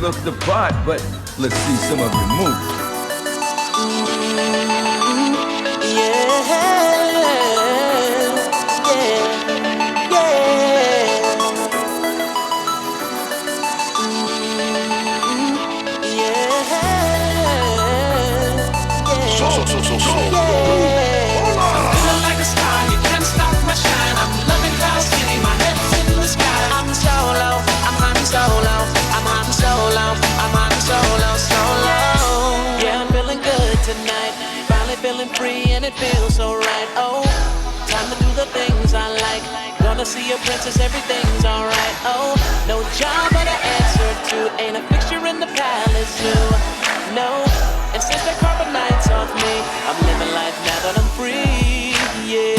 look the part, but let's see some of your moves. Feeling free and it feels so right. Oh, time to do the things I like. Gonna see a princess, everything's alright. Oh, no job but an answer to. Ain't a fixture in the palace zoo. No, and since the carbonite's off me, I'm living life now that I'm free. Yeah,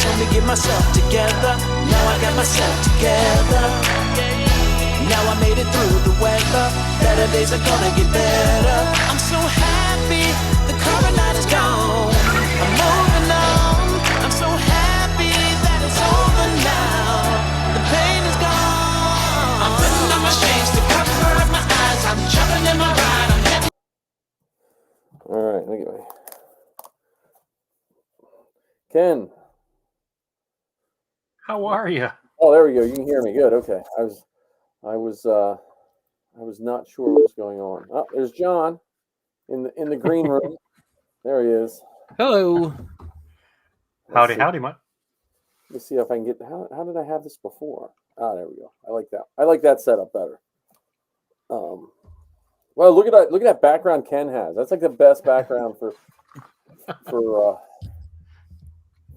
time to get myself together. Now I got myself together. Now I made it through the weather. Better days are gonna get better. I'm so happy the carbonite is gone. I'm moving on. I'm so happy that it's over now. The pain is gone. I'm putting on my shades to cover up my eyes. I'm jumping in my ride. I'm heading. All right, look at me. Ken. How are you? Oh, there we go. You can hear me. Good. Okay. I was not sure what was going on. Oh, there's John in the green room. There he is. Hello. Howdy, Mike. Let's see if I can get. How did I have this before? Ah, there we go. I like that. I like that setup better. Well, look at that background Ken has. That's like the best background for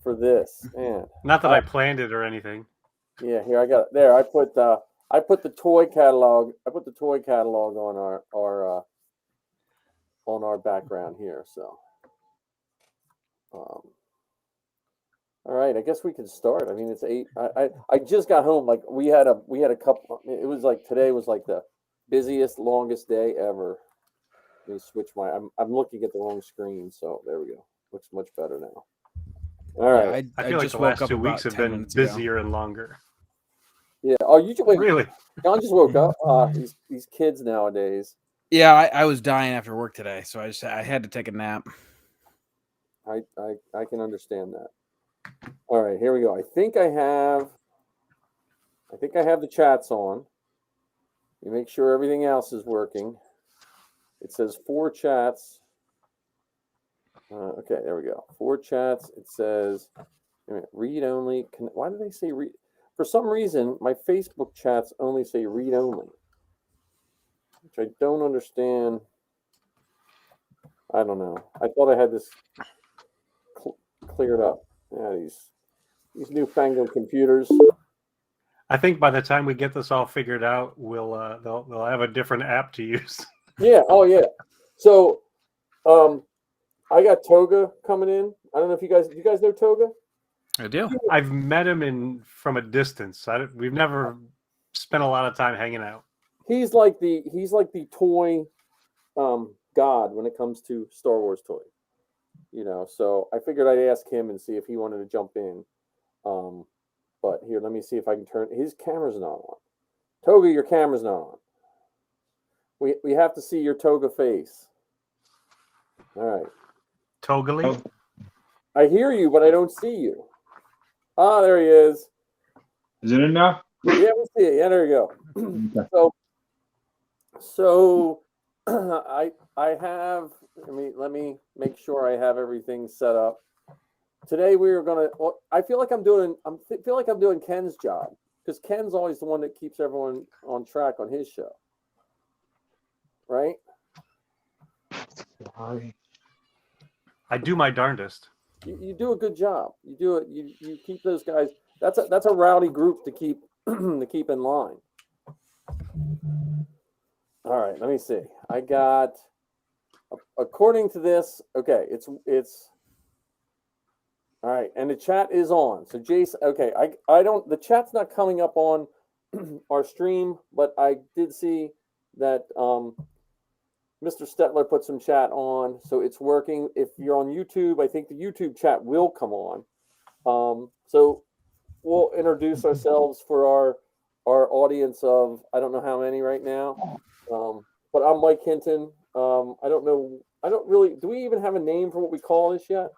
this. Man. Not that I planned it or anything. Yeah, here I got it. There, I put the toy catalog. I put the toy catalog on our background here. So, all right. I guess we can start. I mean, it's 8. I just got home. Like we had a couple. It was like today was like the busiest, longest day ever. Let me switch my. I'm looking at the wrong screen. So there we go. Looks much better now. All right. I feel like the last 2 weeks have been busier and longer. Yeah. Oh, you just really? John just woke up. These kids nowadays. Yeah, I was dying after work today, so I had to take a nap. I can understand that. All right, here we go. I think I have the chats on. You make sure everything else is working. It says 4 chats. Okay, there we go. 4 chats. It says read only. Why do they say read? For some reason, my Facebook chats only say read only, which I don't understand. I don't know. I thought I had this cleared up. Yeah, these newfangled computers. I think by the time we get this all figured out, they'll have a different app to use. Yeah. Oh, yeah. So, I got Toga coming in. I don't know if you guys know Toga. I do. I've met him from a distance. We've never spent a lot of time hanging out. He's like the toy god when it comes to Star Wars toys. You know, so I figured I'd ask him and see if he wanted to jump in. But here, let me see if I can turn his camera's not on. Toga, your camera's not on. We have to see your Toga face. All right. Togally? I hear you, but I don't see you. Ah, there he is. Is it in now? Yeah, we see it. Yeah, there you go. Okay. So I have. Let me make sure I have everything set up. Today we are gonna. Well, I feel like I'm doing Ken's job because Ken's always the one that keeps everyone on track on his show, right? I do my darndest. You do a good job. You do it. You keep those guys. That's a rowdy group to keep to keep in line. All right, let me see. I got, according to this, okay, it's all right, and the chat is on. So Jason, okay, I don't, the chat's not coming up on our stream, but I did see that Mr. Stetler put some chat on, so it's working. If you're on YouTube, I think the YouTube chat will come on. So we'll introduce ourselves for our audience of, I don't know how many right now. But I'm Mike Hinton. I don't know. I don't really. Do we even have a name for what we call this yet?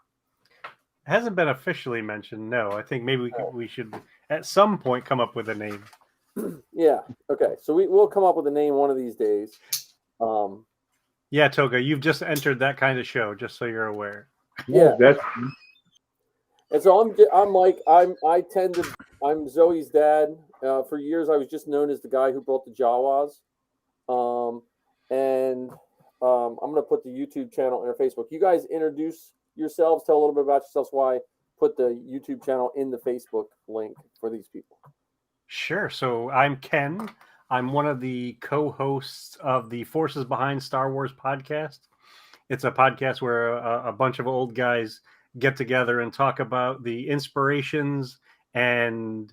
It hasn't been officially mentioned. No, I think maybe we should at some point come up with a name. Yeah. Okay. So we'll come up with a name one of these days. Yeah, Toga, you've just entered that kind of show, just so you're aware. Yeah. That's And so I'm Mike. I'm Zoe's dad. For years, I was just known as the guy who brought the Jawas. I'm going to put the YouTube channel and our Facebook. You guys introduce yourselves. Tell a little bit about yourselves. Why I put the YouTube channel in the Facebook link for these people. Sure. So I'm Ken. I'm one of the co-hosts of the Forces Behind Star Wars podcast. It's a podcast where a bunch of old guys get together and talk about the inspirations for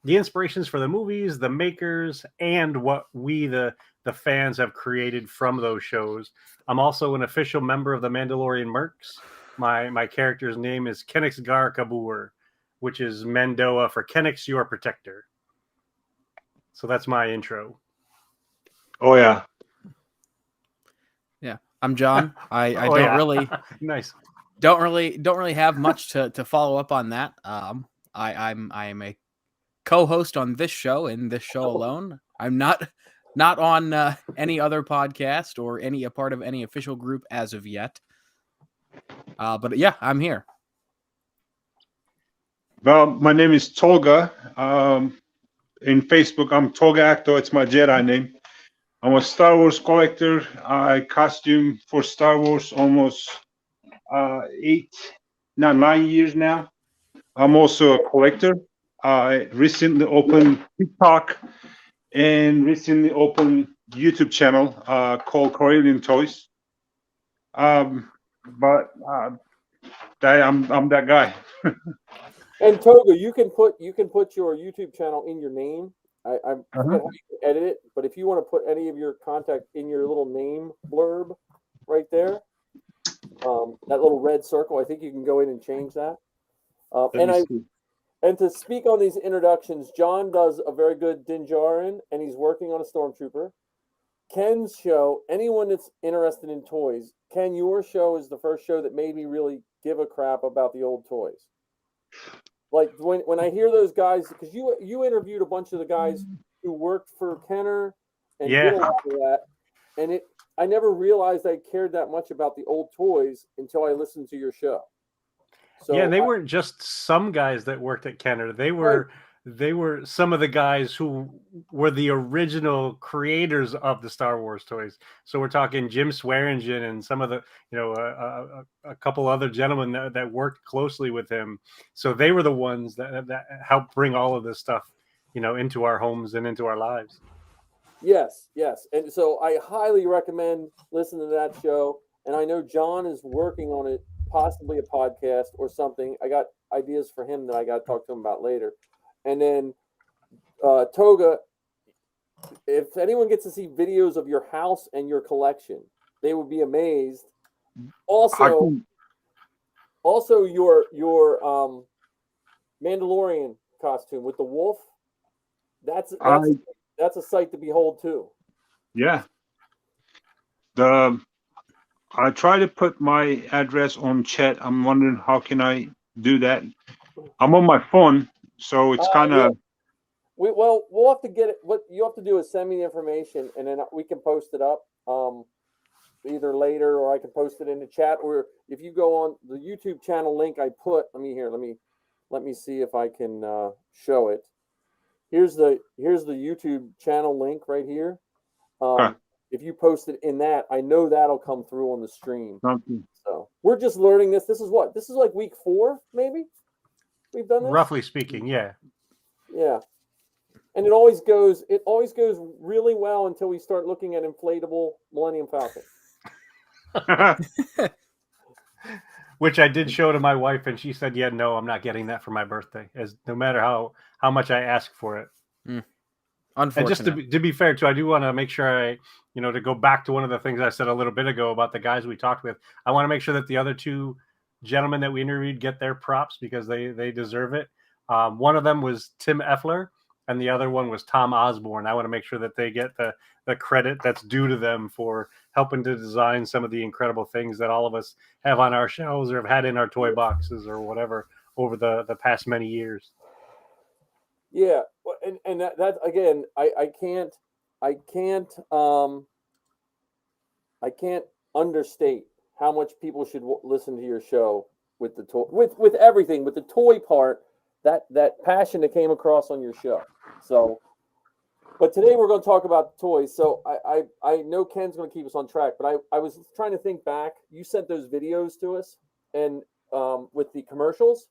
the movies, the makers, and what we, the fans, have created from those shows. I'm also an official member of the Mandalorian Mercs. My character's name is Kenix Gar Kabur, which is Mandoa for Kenix, your protector. So that's my intro. oh yeah. Yeah, I'm John. I Oh, don't yeah. really Nice. don't really have much to follow up on that. I am a co-host on this show and this show alone. I'm not on any other podcast or a part of any official group as of yet. But yeah, I'm here. Well, my name is Toga. In Facebook, I'm Toga Acto. It's my Jedi name. I'm a Star Wars collector. I costume for Star Wars almost 9 years now. I'm also a collector. I recently opened TikTok and recently opened YouTube channel called Corellian Toys. I'm that guy. And Toga, you can put your YouTube channel in your name. I forget how you can edit it, but if you want to put any of your contact in your little name blurb right there, that little red circle, I think you can go in and change that. And to speak on these introductions, John does a very good Din Djarin, and he's working on a Stormtrooper. Ken's show, anyone that's interested in toys, Ken, your show is the first show that made me really give a crap about the old toys. Like when I hear those guys, because you interviewed a bunch of the guys who worked for Kenner and did a lot of that, and I never realized I cared that much about the old toys until I listened to your show. So yeah, they weren't just some guys that worked at Kenner. They were some of the guys who were the original creators of the Star Wars toys. So we're talking Jim Swearingen and some of the, a couple other gentlemen that worked closely with him. So they were the ones that helped bring all of this stuff, into our homes and into our lives. Yes. And so I highly recommend listening to that show. And I know John is working on it, possibly a podcast or something. I got ideas for him that I got to talk to him about later. And then Toga, if anyone gets to see videos of your house and your collection, they would be amazed. Also your Mandalorian costume with the wolf, that's a sight to behold too. Yeah. I try to put my address on chat. I'm wondering how can I do that? I'm on my phone, so it's kind of. Yeah. We'll have to get it. What you have to do is send me the information, and then we can post it up either later, or I can post it in the chat. Or if you go on the YouTube channel link I put, let me see if I can show it. Here's the YouTube channel link right here. If you post it in that, I know that'll come through on the stream. Okay. So we're just learning this. This is like week 4, maybe we've done this. Roughly speaking, yeah. Yeah. And it always goes really well until we start looking at inflatable Millennium Falcon. Which I did show to my wife, and she said, "Yeah, no, I'm not getting that for my birthday. As no matter how much I ask for it." Unfortunately. And just to be fair too, I do want to make sure to go back to one of the things I said a little bit ago about the guys we talked with. I want to make sure that the other two gentlemen that we interviewed get their props because they deserve it. One of them was Tim Effler. and the other one was Tom Osborne. I want to make sure that they get the credit that's due to them for helping to design some of the incredible things that all of us have on our shelves or have had in our toy boxes or whatever over the past many years. Yeah, and that again, I can't understate how much people should listen to your show with the toy, with everything, with the toy part, that passion that came across on your show. So, but today we're going to talk about toys. So I know Ken's going to keep us on track, but I was trying to think back. You sent those videos to us, and with the commercials,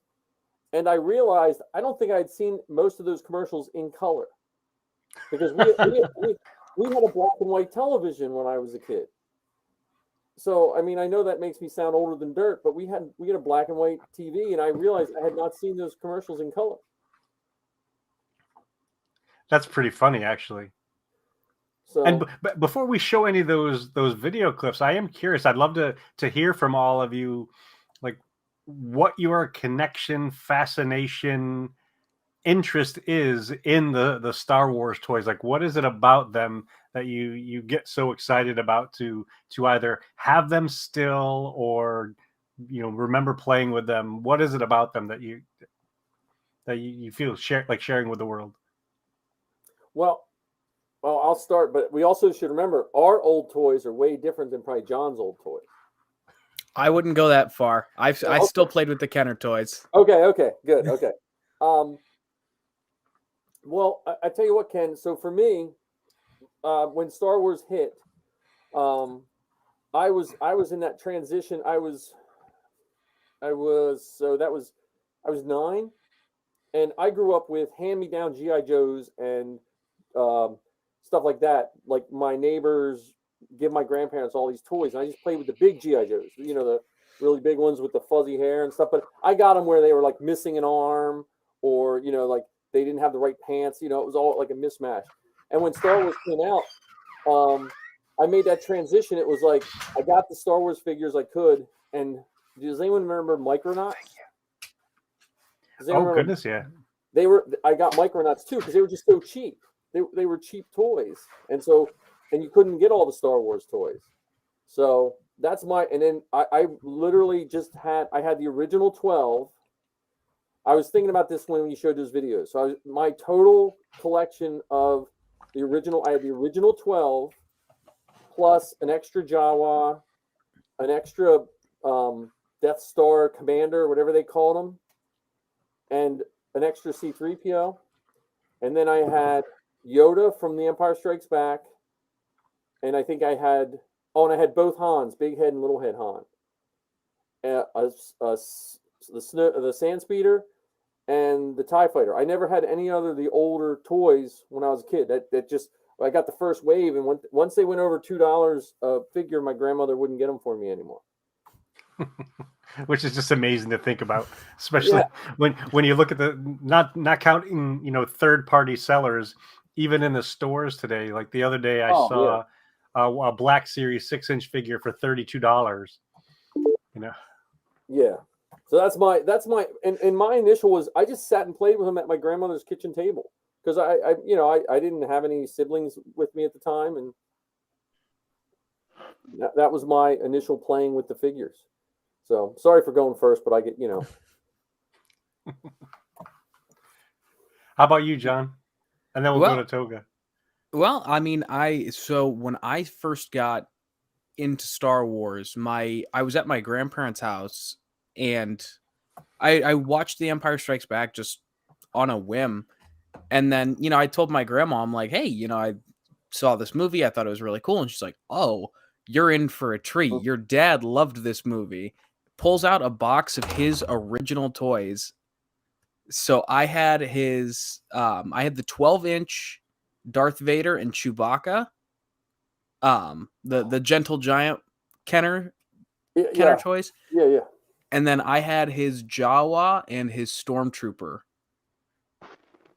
and I realized I don't think I'd seen most of those commercials in color, because we had a black and white television when I was a kid. So, I mean, I know that makes me sound older than dirt, but we had a black and white TV, and I realized I had not seen those commercials in color. That's pretty funny, actually. So, and before we show any of those video clips, I am curious. I'd love to hear from all of you, like, what your connection, fascination, interest is in the Star Wars toys. Like, what is it about them that you get so excited about to either have them still or remember playing with them? What is it about them that you feel sharing with the world? Well, I'll start, but we also should remember our old toys are way different than probably John's old toys. I wouldn't go that far. I still played with the Kenner toys. Okay, good. Okay. Well, I tell you what, Ken. So for me, when Star Wars hit, I was in that transition. I was 9, and I grew up with hand-me-down GI Joes and stuff like that. Like, my neighbors give my grandparents all these toys, and I just played with the big GI Joes. The really big ones with the fuzzy hair and stuff. But I got them where they were like missing an arm, or like they didn't have the right pants. It was all like a mismatch. And when Star Wars came out, I made that transition. It was like I got the Star Wars figures I could. And does anyone remember Micronauts? Goodness, yeah. I got Micronauts too, because they were just so cheap. They were cheap toys, and you couldn't get all the Star Wars toys. So that's and then I literally I had the original 12. I was thinking about this when you showed those videos. So my total collection of I had the original 12 plus an extra Jawa, an extra Death Star Commander, whatever they called them, and an extra C-3PO. And then I had Yoda from The Empire Strikes Back. And I think I had both Hans, big head and little head Han. The Sand Speeder and the TIE Fighter. I never had any other of the older toys when I was a kid. That just, I got the first wave, and once they went over $2 a figure, my grandmother wouldn't get them for me anymore. Which is just amazing to think about, especially when you look at the not counting third-party sellers, even in the stores today. Like the other day, I saw a Black Series 6-inch figure for $32. Yeah. So that's my and my initial was I just sat and played with them at my grandmother's kitchen table, because I didn't have any siblings with me at the time, and that was my initial playing with the figures. So sorry for going first, but I get How about you, John? And then we'll go to Toga. Well, I mean, so when I first got into Star Wars, I was at my grandparents' house, and I watched The Empire Strikes Back just on a whim. And then, I told my grandma, I'm like, hey, I saw this movie. I thought it was really cool. And she's like, oh, you're in for a treat. Your dad loved this movie. Pulls out a box of his original toys. So I had the 12-inch Darth Vader and Chewbacca, the Gentle Giant Kenner toys. Yeah. And then I had his Jawa and his Stormtrooper.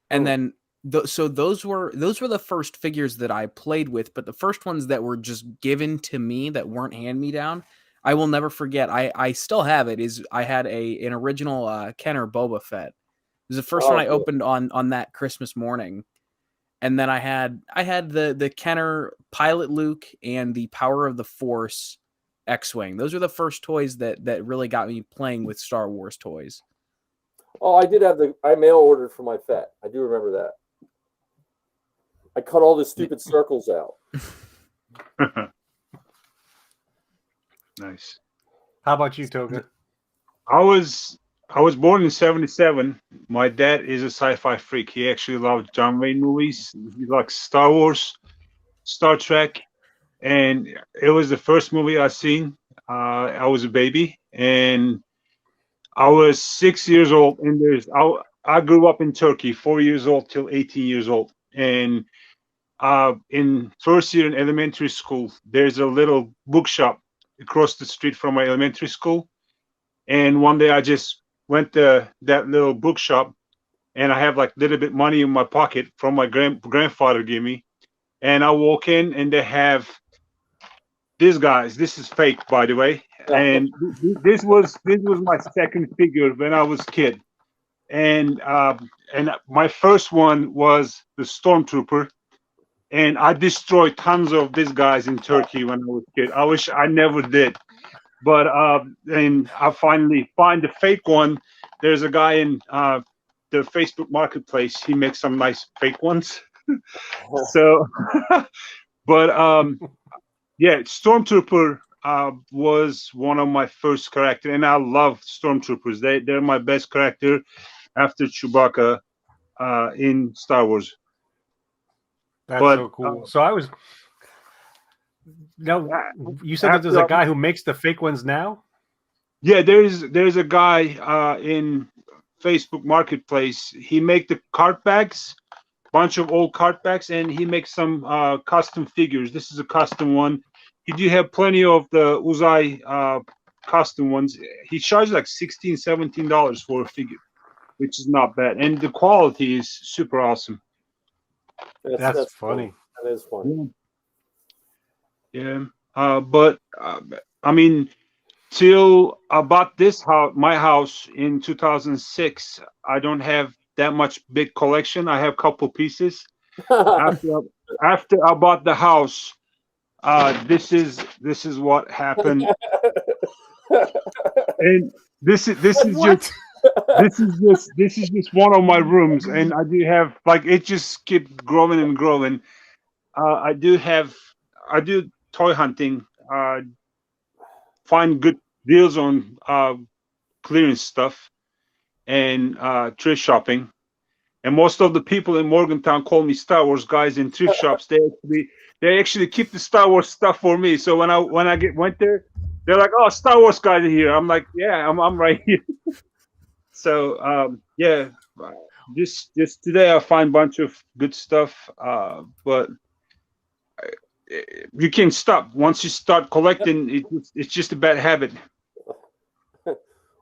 And then so those were the first figures that I played with, but the first ones that were just given to me that weren't hand-me-down, I will never forget. I still have it. I had an original Kenner Boba Fett. It was the first one I opened on that Christmas morning. and then I had the Kenner Pilot Luke and the Power of the Force X-Wing. Those are the first toys that really got me playing with Star Wars toys. Oh, I did have I mail ordered for my Fett. I do remember that. I cut all the stupid circles out. Nice. How about you, Toga? I was born in '77. My dad is a sci-fi freak. He actually loves John Wayne movies. He likes Star Wars, Star Trek, and it was the first movie I seen. I was a baby, and I was 6 years old. And I grew up in Turkey, 4 years old till 18 years old, and in first year in elementary school, there's a little bookshop across the street from my elementary school. And one day I just went to that little bookshop, and I have like a little bit money in my pocket from my grandfather gave me. And I walk in, and they have these guys. This is fake, by the way. And this was my second figure when I was a kid. And my first one was the Stormtrooper. And I destroyed tons of these guys in Turkey when I was a kid. I wish I never did. But and I finally find the fake one. There's a guy in the Facebook Marketplace. He makes some nice fake ones. So, but yeah, Stormtrooper was one of my first characters, and I love Stormtroopers. They're my best character after Chewbacca in Star Wars. That's so cool. So I was. No, you said that there's a guy who makes the fake ones now? Yeah, there's a guy in Facebook Marketplace. He make the cart bags, bunch of old cart bags, and he makes some custom figures. This is a custom one. He do have plenty of the Uzai custom ones. He charges like $16, $17 for a figure, which is not bad, and the quality is super awesome. That's funny. That is funny. Yeah, but I mean, till I bought this house, my house in 2006, I don't have that much big collection. I have a couple pieces. After I bought the house, this is what happened, and this is just. This is just one of my rooms, and I do have like it just keep growing and growing. I do toy hunting, find good deals on clearance stuff, and thrift shopping. And most of the people in Morgantown call me Star Wars guys in thrift shops. They actually keep the Star Wars stuff for me. So when I went there, they're like, "Oh, Star Wars guys are here." I'm like, "Yeah, I'm right here." So yeah, just today I find a bunch of good stuff, but you can't stop. Once you start collecting, it's just a bad habit.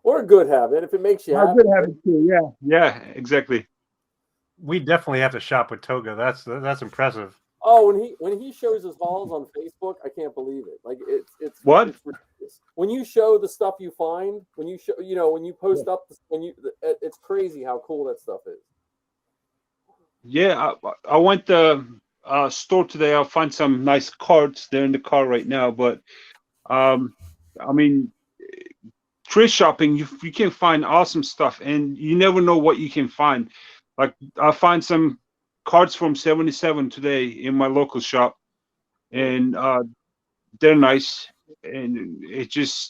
Or a good habit if it makes you happy. A good habit too. Yeah, exactly. We definitely have to shop with Toga. That's impressive. Oh, when he shows his hauls on Facebook, I can't believe it. Like it's what? It's ridiculous. When you show the stuff you find, when you show, when you post up, it's crazy how cool that stuff is. Yeah, I went to store today. I'll find some nice cards. They're in the car right now. But I mean, thrift shopping, you can find awesome stuff, and you never know what you can find. Like I find some cards from '77 today in my local shop, and they're nice, and it's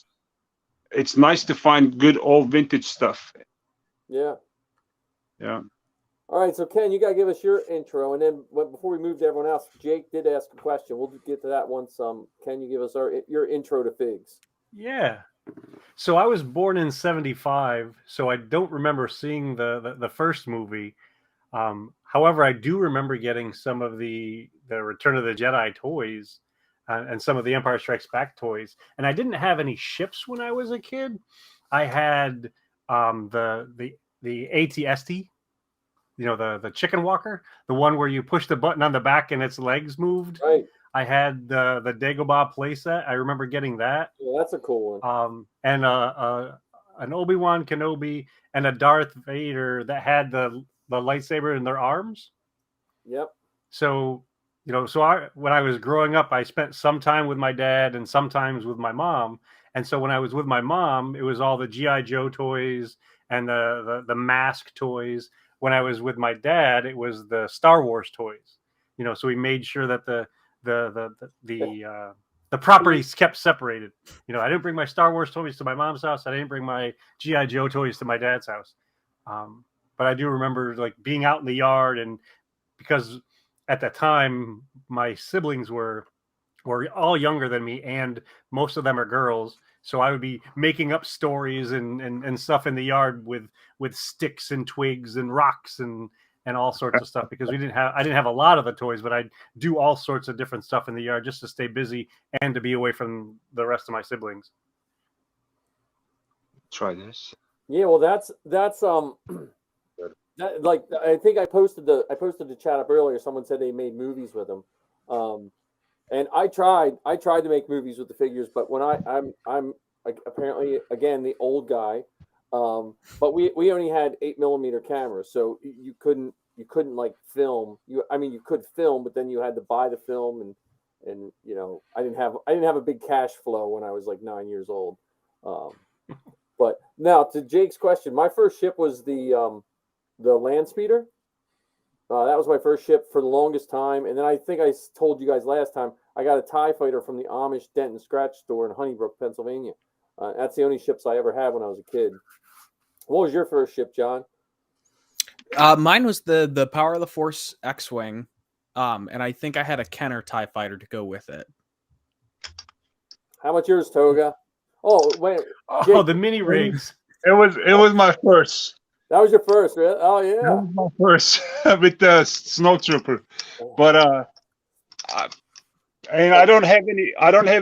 nice to find good old vintage stuff. Yeah. All right, so Ken, you gotta give us your intro, and then before we move to everyone else, Jake did ask a question. We'll get to that once. Ken, you give us your intro to figs. Yeah. So I was born in '75, so I don't remember seeing the first movie. However, I do remember getting some of the Return of the Jedi toys and some of the Empire Strikes Back toys. And I didn't have any ships when I was a kid. I had the AT-ST, the chicken walker, the one where you push the button on the back and its legs moved. Right. I had the Dagobah playset. I remember getting that. Yeah, that's a cool one. And an Obi-Wan Kenobi and a Darth Vader that had the lightsaber in their arms. Yep. So, when I was growing up, I spent some time with my dad and sometimes with my mom. And so when I was with my mom, it was all the GI Joe toys and the mask toys. When I was with my dad, it was the Star Wars toys. So we made sure that the properties kept separated. I didn't bring my Star Wars toys to my mom's house. I didn't bring my GI Joe toys to my dad's house. But I do remember like being out in the yard, and because at that time my siblings were all younger than me, and most of them are girls. So I would be making up stories and stuff in the yard with sticks and twigs and rocks and all sorts of stuff, because I didn't have a lot of the toys, but I'd do all sorts of different stuff in the yard just to stay busy and to be away from the rest of my siblings. Try this. Yeah, well, that's that, like, I think I posted the chat up earlier. Someone said they made movies with them, and I tried to make movies with the figures, but when I'm like, apparently again the old guy, but we only had 8mm cameras, so you couldn't like film. You could film, but then you had to buy the film, and I didn't have a big cash flow when I was like 9 years old. But now to Jake's question, my first ship was the land speeder. That was my first ship for the longest time, and then I think I told you guys last time I got a TIE fighter from the Amish Dent and Scratch store in Honeybrook, Pennsylvania. That's the only ships I ever had when I was a kid. What was your first ship, John? Mine was the Power of the Force X-wing, and I think I had a Kenner TIE fighter to go with it. How about yours, Toga? Oh wait, Jake, the mini rigs. It was my first. That was your first, right? Oh yeah, that was my first with the snow trooper. But and I don't have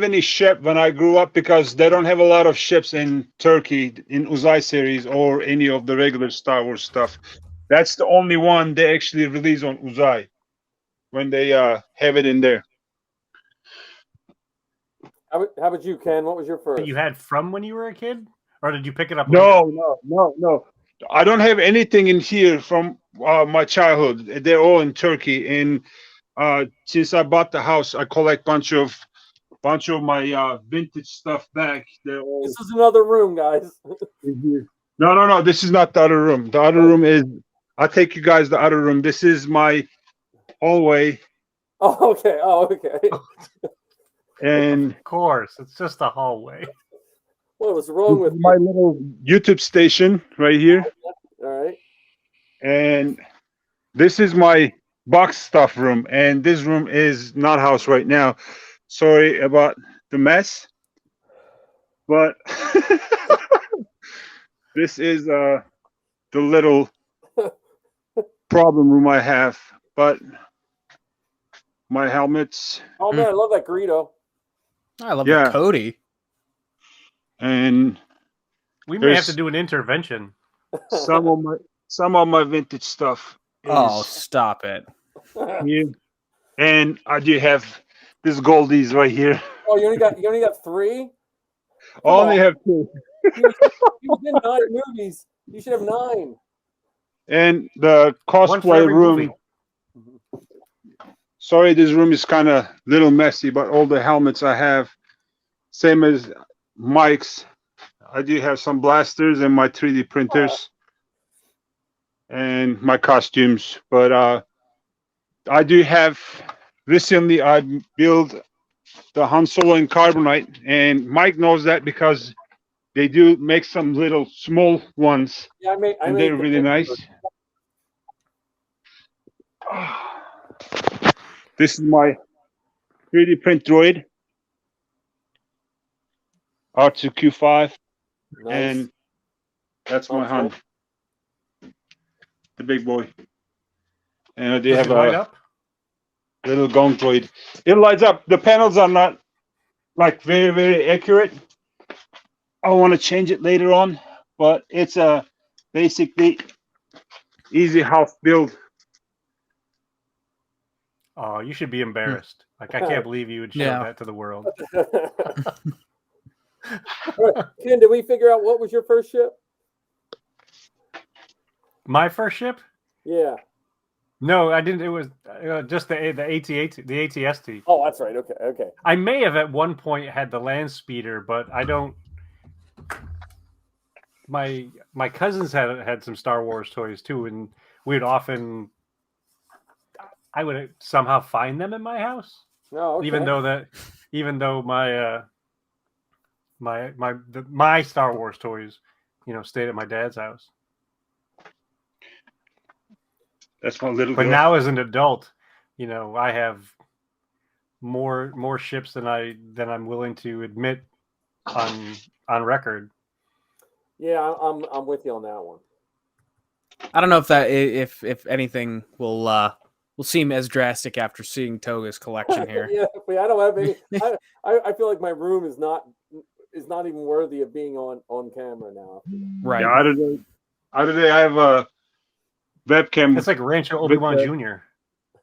any ship when I grew up, because they don't have a lot of ships in Turkey in Uzay series or any of the regular Star Wars stuff. That's the only one they actually release on Uzay when they have it in there. How about you, Ken? What was your first? That you had from when you were a kid, or did you pick it up? No. I don't have anything in here from my childhood. They're all in Turkey, and since I bought the house, I collect bunch of my vintage stuff back. They're all. This is another room, guys. In here. No. This is not the other room. The other room is. I'll take you guys to the other room. This is my hallway. Oh, okay. And of course, it's just a hallway. What was wrong with my little YouTube station right here? All right. And this is my box stuff room, and this room is not house right now. Sorry about the mess, but this is the little problem room I have. But my helmets. Oh man, I love that Greedo. I love the Cody. And we may have to do an intervention. Some of my vintage stuff. Oh, stop it! Here. And I do have this Goldies right here. Oh, you only got 3? I only have 2. You did 9 movies. You should have 9. And the cosplay room. Sorry, this room is kind of little messy, but all the helmets I have, same as Mike's. I do have some blasters and my 3D printers and my costumes. But I do have, recently I built the Han Solo in carbonite, and Mike knows that because they do make some little small ones. Yeah, and they're really nice. This is my 3D print droid, R2Q5, Nice. and that's my Han, the big boy. And I do have a little gong droid. It lights up. The panels are not like very, very accurate. I want to change it later on, but it's a basically easy half build. Oh, you should be embarrassed. Like, I can't believe you would show that to the world. Ken, did we figure out what was your first ship? My first ship? Yeah. No, I didn't. It was just the ATST. Oh, that's right. Okay. I may have at one point had the land speeder, but I don't. My cousins had some Star Wars toys too, and we'd often. I would somehow find them in my house, No, okay. even though my Star Wars toys, stayed at my dad's house. That's my little But girl. now as an adult, I have more ships than I'm willing to admit on record. Yeah, I'm with you on that one. I don't know if anything will seem as drastic after seeing Toga's collection here. Yeah, but I don't have any. I feel like my room is not even worthy of being on camera now. Right. Yeah, other day I have a webcam. It's like Rancho Obi-Wan Jr.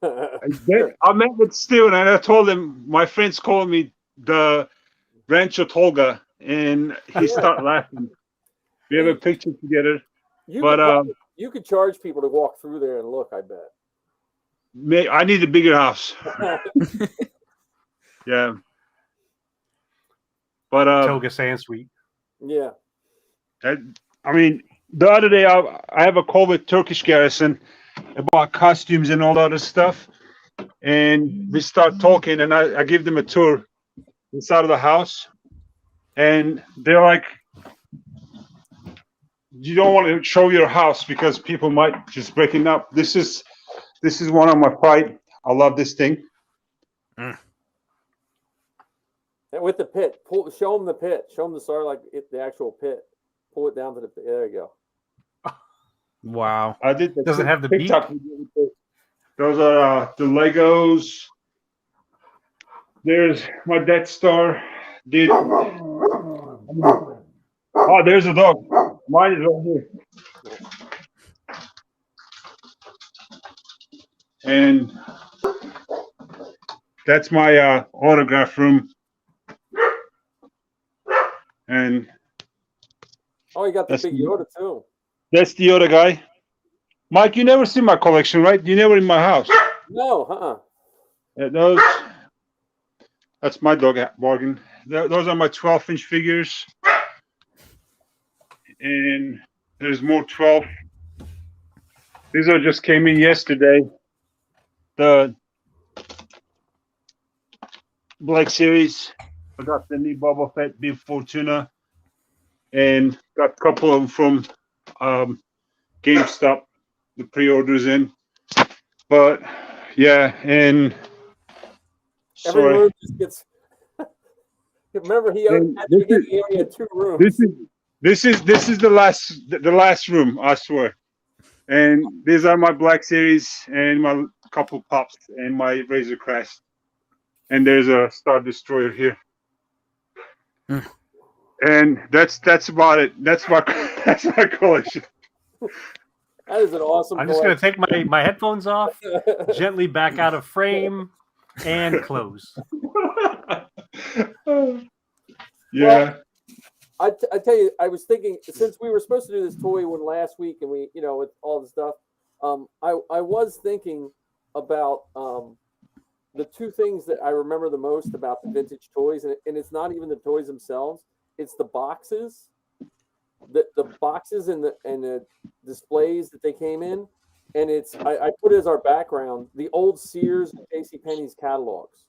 I met with Steven and I told him my friends call me the Rancho Toga, and he started laughing. We have a picture together. You could charge people to walk through there and look. I bet. I need a bigger house. Yeah. But Toga Sand Suite. Yeah. I mean, the other day I have a call with Turkish Garrison about costumes and all that other stuff, and we start talking, and I give them a tour inside of the house, and they're like, "You don't want to show your house because people might just break it up." This is one of my pride. I love this thing. And with the pit, show them the pit. Show them the star, the actual pit. Pull it down to the pit. There you go. Wow. I did. Does it have the beak? Those are the Legos. There's my Death Star. Dude. Oh, there's a dog. Mine is right here. And that's my autograph room. And oh, you got the big Yoda too. That's the other guy. Mike, you never see my collection, right? You never in my house. No, Yeah, that's my dog bargain. Those are my 12-inch figures. And there's more 12. These are just came in yesterday. The Black Series. I got the new Boba Fett Beef Fortuna. And got a couple of them from GameStop, the pre-orders in. But yeah, and every room just gets. Remember, he had 2 rooms. This is the last room, I swear. And these are my Black Series and my couple pops and my Razor Crest. And there's a Star Destroyer here. And that's about it. That's my collection. That is an awesome. I'm just going to take my headphones off, gently back out of frame, and close. Yeah. Well, I tell you, I was thinking, since we were supposed to do this toy one last week, and we, with all the stuff, I was thinking about the 2 things that I remember the most about the vintage toys, and it's not even the toys themselves; it's the boxes. The boxes and the displays that they came in, and I put it as our background the old Sears and JCPenney's catalogs.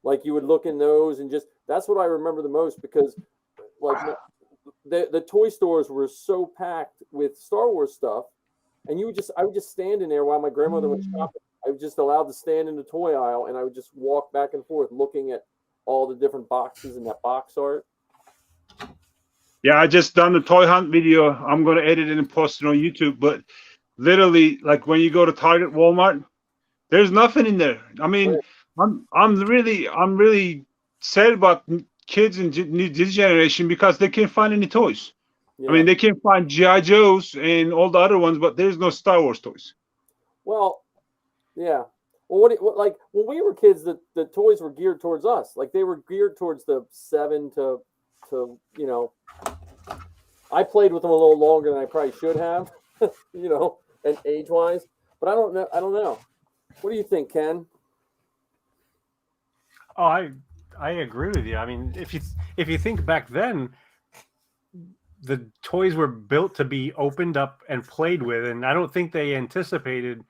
Like you would look in those and that's what I remember the most, because like the toy stores were so packed with Star Wars stuff, and I would just stand in there while my grandmother was shopping. I was just allowed to stand in the toy aisle, and I would just walk back and forth looking at all the different boxes and that box art. Yeah, I just done the toy hunt video. I'm gonna edit it and post it on YouTube. But literally, like when you go to Target, Walmart, there's nothing in there. I mean, I'm really sad about kids in this generation because they can't find any toys. Yeah. I mean, they can find G.I. Joes and all the other ones, but there's no Star Wars toys. Well, yeah. Well, like when we were kids, the toys were geared towards us. Like they were geared towards the 7 to I played with them a little longer than I probably should have, and age-wise. But I don't know. I don't know. What do you think, Ken? Oh, I agree with you. I mean, if you think back then, the toys were built to be opened up and played with, and I don't think they anticipated,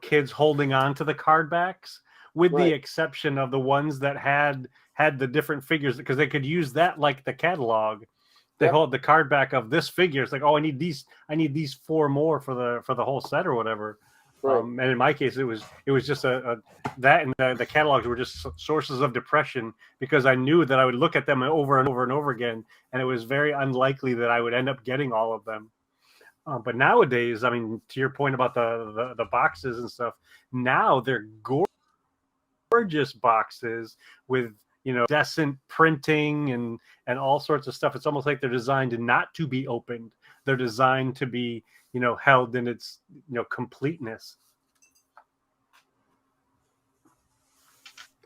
kids holding on to the card backs, with the Right. exception of the ones that had the different figures, because they could use that like the catalog. They Yep. hold the card back of this figure. It's like, oh, I need these 4 more for the whole set or whatever. Right. And in my case, it was just a that, and the catalogs were just sources of depression, because I knew that I would look at them over and over and over again, and it was very unlikely that I would end up getting all of them. But nowadays, I mean, to your point about the boxes and stuff, now they're gorgeous boxes with decent printing and all sorts of stuff. It's almost like they're designed not to be opened. They're designed to be held in its completeness.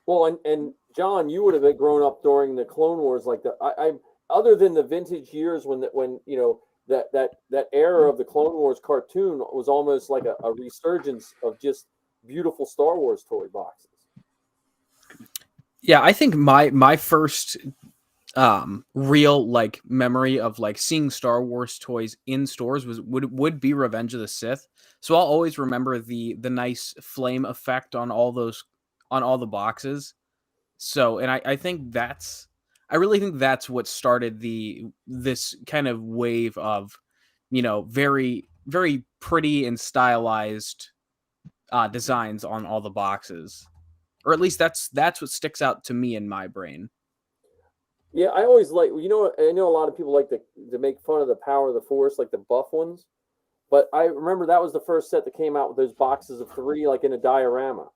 Well, and John, you would have grown up during the Clone Wars, like I other than the vintage years when that era of the Clone Wars cartoon was almost like a resurgence of just beautiful Star Wars toy boxes. Yeah, I think my first real like memory of like seeing Star Wars toys in stores would be Revenge of the Sith. So I'll always remember the nice flame effect on all the boxes. So, and I think I really think that's what started this kind of wave of, very, very pretty and stylized designs on all the boxes. Or at least that's what sticks out to me in my brain. Yeah, I always like, I know a lot of people like to make fun of the Power of the Force, like the buff ones. But I remember that was the first set that came out with those boxes of 3, like in a diorama.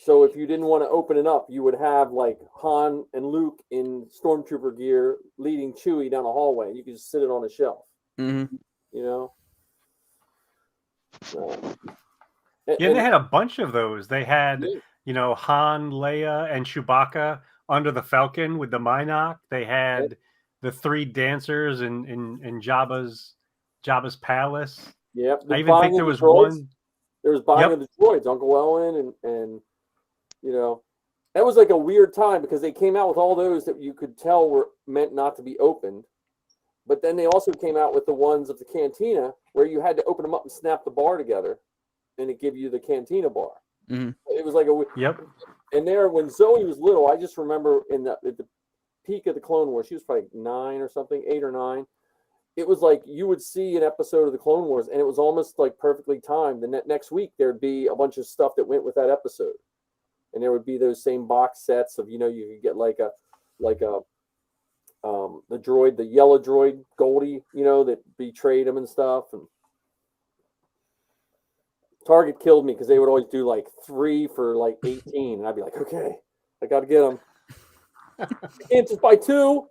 So if you didn't want to open it up, you would have like Han and Luke in Stormtrooper gear leading Chewie down a hallway. You could just sit it on a shelf. Mm-hmm. Yeah, they had a bunch of those. They had, Han, Leia, and Chewbacca under the Falcon with the Mynock. They had the 3 dancers in Jabba's palace. Yep. I even think there was one. There was buying of the droids, Uncle Owen, and that was like a weird time because they came out with all those that you could tell were meant not to be opened. But then they also came out with the ones of the Cantina where you had to open them up and snap the bar together, and it give you the Cantina bar. Mm-hmm. It was like Yep. And there, when Zoe was little, I just remember at the peak of the Clone Wars, she was probably 9 or something, 8 or 9. It was like you would see an episode of the Clone Wars, and it was almost like perfectly timed. The next week, there'd be a bunch of stuff that went with that episode, and there would be those same box sets of you could get the droid, the yellow droid, Goldie, that betrayed him and stuff. And Target killed me because they would always do like 3 for like 18, and I'd be like, okay, I got to get them. I can't just buy 2.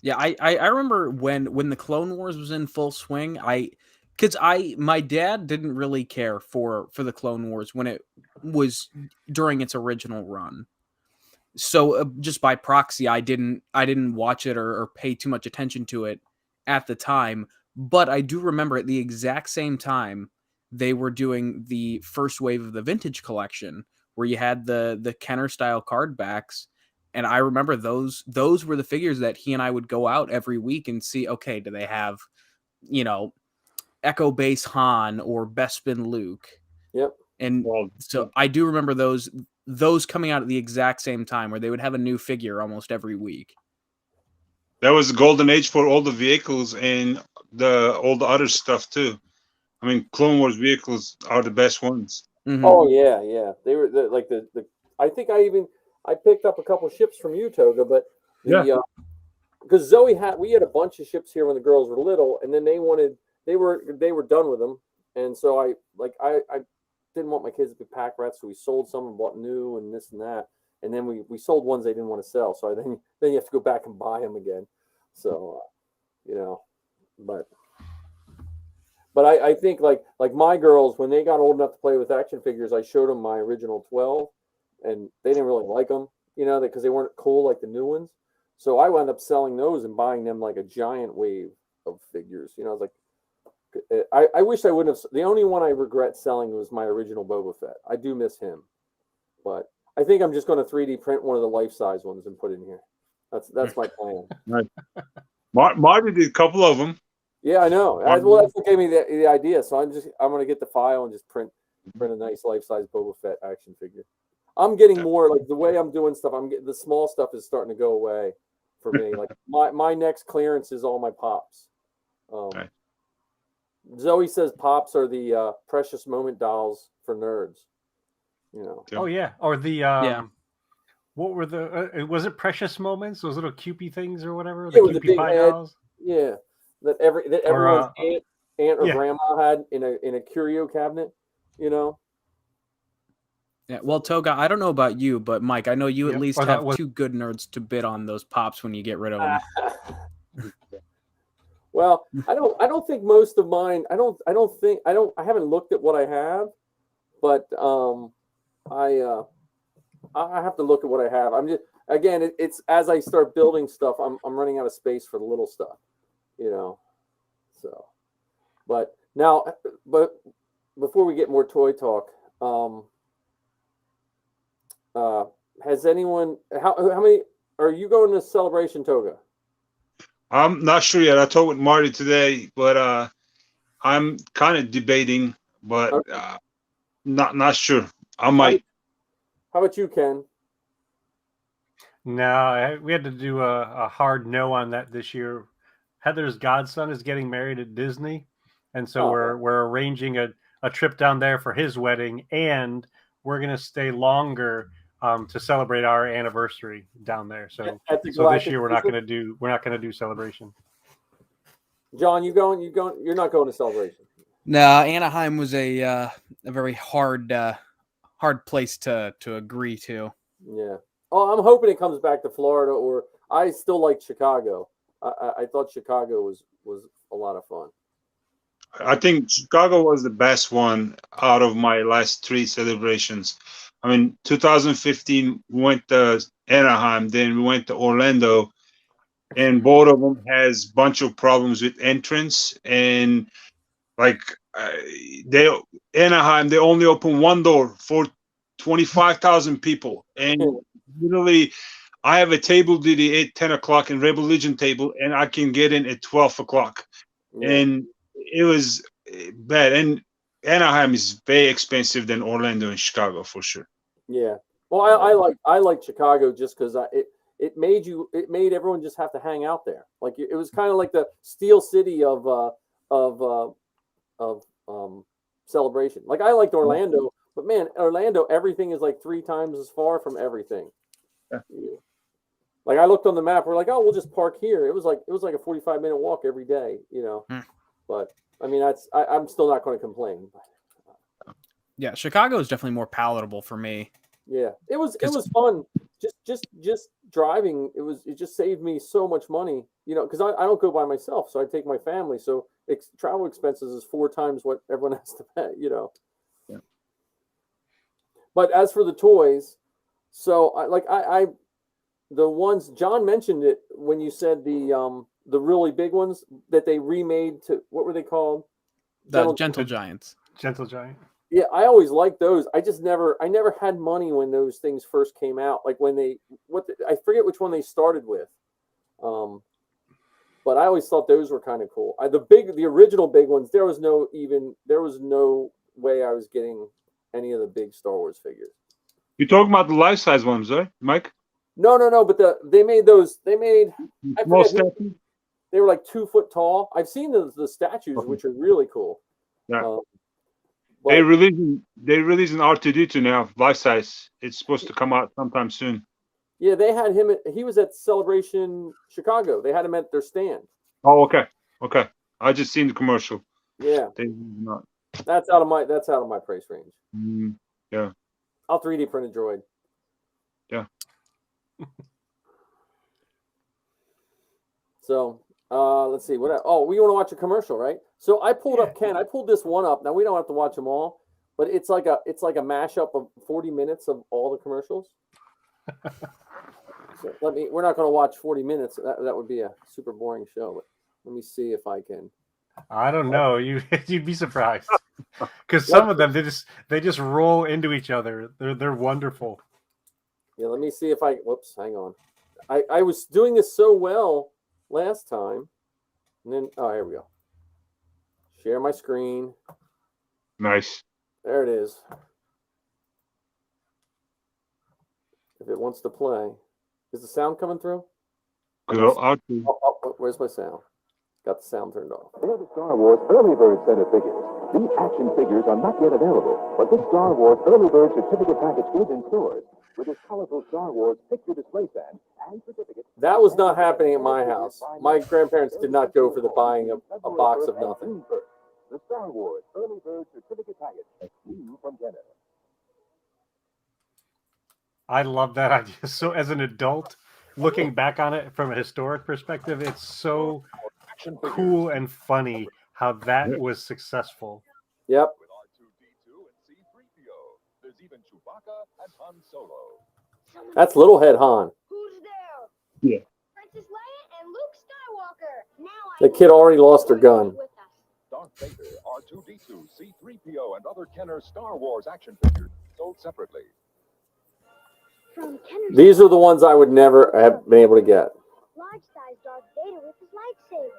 Yeah, I remember when the Clone Wars was in full swing. My dad didn't really care for the Clone Wars when it was during its original run. So just by proxy, I didn't watch it or pay too much attention to it at the time. But I do remember at the exact same time they were doing the first wave of the vintage collection where you had the Kenner style card backs. And I remember those were the figures that he and I would go out every week and see, okay, do they have, Echo Base Han or Bespin Luke? Yep. And so I do remember those coming out at the exact same time where they would have a new figure almost every week. That was the golden age for all the vehicles and all the other stuff too. I mean, Clone Wars vehicles are the best ones. Mm-hmm. Oh yeah. They were like the. I think I picked up a couple ships from you, Toga, but because we had a bunch of ships here when the girls were little, and then they were done with them, and so I didn't want my kids to be pack rats, so we sold some and bought new and this and that, and then we sold ones they didn't want to sell, so then you have to go back and buy them again, so but I think like my girls, when they got old enough to play with action figures, I showed them my original 12. And they didn't really like them, because they weren't cool like the new ones. So I wound up selling those and buying them like a giant wave of figures. You know, I was like, I wish I wouldn't have. The only one I regret selling was my original Boba Fett. I do miss him, but I think I'm just going to 3D print one of the life size ones and put it in here. That's my plan. Right. Marty did a couple of them. Yeah, I know. Well, that's what gave me the idea. So I'm going to get the file and just print a nice life size Boba Fett action figure. I'm getting more like the way I'm doing stuff. I'm getting the small stuff is starting to go away for me. Like my next clearance is all my pops. Right. Zoe says pops are the precious moment dolls for nerds. You know. Oh yeah, or the what were the was it precious moments? Those little Cupid things or whatever. Yeah, the with the Cupid big pie head. dolls. Yeah, that everyone's aunt or yeah. grandma had in a curio cabinet. You know. Yeah, well, Toga, I don't know about you, but Mike, I know you at least have was... two good nerds to bid on those pops when you get rid of them. Well, I don't think most of mine. I haven't looked at what I have, but I have to look at what I have. I'm just again, it's as I start building stuff, I'm running out of space for the little stuff, you know. So, but before we get more toy talk, has anyone how many are you going to Celebration, Toga? I'm not sure yet. I talked with Marty today, but I'm kind of debating, but not sure. I might. How about you, Ken? No, we had to do a hard no on that this year. Heather's godson is getting married at Disney, and so we're arranging a trip down there for his wedding, and we're gonna stay longer to celebrate our anniversary down there. So this year we're not gonna do Celebration. John, you going? You're not going to Celebration. No, Anaheim was a very hard place to agree to. Yeah. Oh, I'm hoping it comes back to Florida, or I still like Chicago. I thought Chicago was a lot of fun. I think Chicago was the best one out of my last three celebrations. I mean, 2015 we went to Anaheim, then we went to Orlando, and both of them has a bunch of problems with entrance, and like Anaheim, they only open one door for 25,000 people, and literally I have a table duty at 10 o'clock in Rebel Legion table, and I can get in at 12 o'clock. Yeah. And it was bad. And Anaheim is very expensive than Orlando and Chicago for sure. Yeah. Well, I like Chicago just because it made everyone just have to hang out there. Like it was kind of like the Steel City of Celebration. Like I liked Orlando, but man, Orlando, everything is like 3 times as far from everything. Yeah. Like I looked on the map, we're like, oh, we'll just park here. It was like a 45-minute walk every day, you know. But I mean, I'm still not going to complain. Yeah, Chicago is definitely more palatable for me. Yeah, it was fun. Just driving, it just saved me so much money, you know, because I don't go by myself, so I take my family. So travel expenses is 4 times what everyone has to pay, you know. Yeah. But as for the toys, so I the ones John mentioned it when you said the really big ones that they remade to, what were they called? Gentle Giants. Gentle Giant. Yeah, I always liked those. I never had money when those things first came out. Like when I forget which one they started with. But I always thought those were kind of cool. The original big ones, there was no way I was getting any of the big Star Wars figures. You're talking about the life size ones, right, Mike? No, but they made those. They made. They were like 2 foot tall. I've seen the statues, which are really cool. Yeah. They released an R2D2 now, life size. It's supposed to come out sometime soon. Yeah, they had him. He was at Celebration Chicago. They had him at their stand. Oh, okay. I just seen the commercial. Yeah. Not. That's out of my price range. Yeah. I'll 3D print a droid. Yeah. So let's see what. Oh, we want to watch a commercial, right? So I pulled up Ken. I pulled this one up. Now we don't have to watch them all, but it's like a mashup of 40 minutes of all the commercials. So we're not going to watch 40 minutes. That would be a super boring show. Let me see if I can. I don't know. You'd be surprised because some of them they just roll into each other. They're wonderful. Yeah, let me see if I. Whoops, hang on. I was doing this so well last time, and then here we go. Share my screen. Nice. There it is. If it wants to play, is the sound coming through? Go out. Where's my sound? Got the sound turned off. They're the Star Wars Early Bird set of figures. These action figures are not yet available, but this Star Wars Early Bird certificate package is in stores with this colorful Star Wars picture display stand and certificate. That was not happening at my house. My grandparents did not go for the buying of a box of nothing. The Star Wars Early Bird certificate package, new from Canada. I love that idea. So as an adult, looking back on it from a historic perspective, it's so cool and funny how that was successful. Yep. With R2D2 and C3PO, there's even Chewbacca and Han Solo. That's Little Head Han. Who's there? Yeah. Princess Leia and Luke Skywalker. Now The kid already lost her gun. with us. Darth Vader, R2D2, C3PO, and other Kenner Star Wars action figures sold separately. From Kenner's These are the ones I would never have been able to get. large-sized Darth Vader with his lightsaber.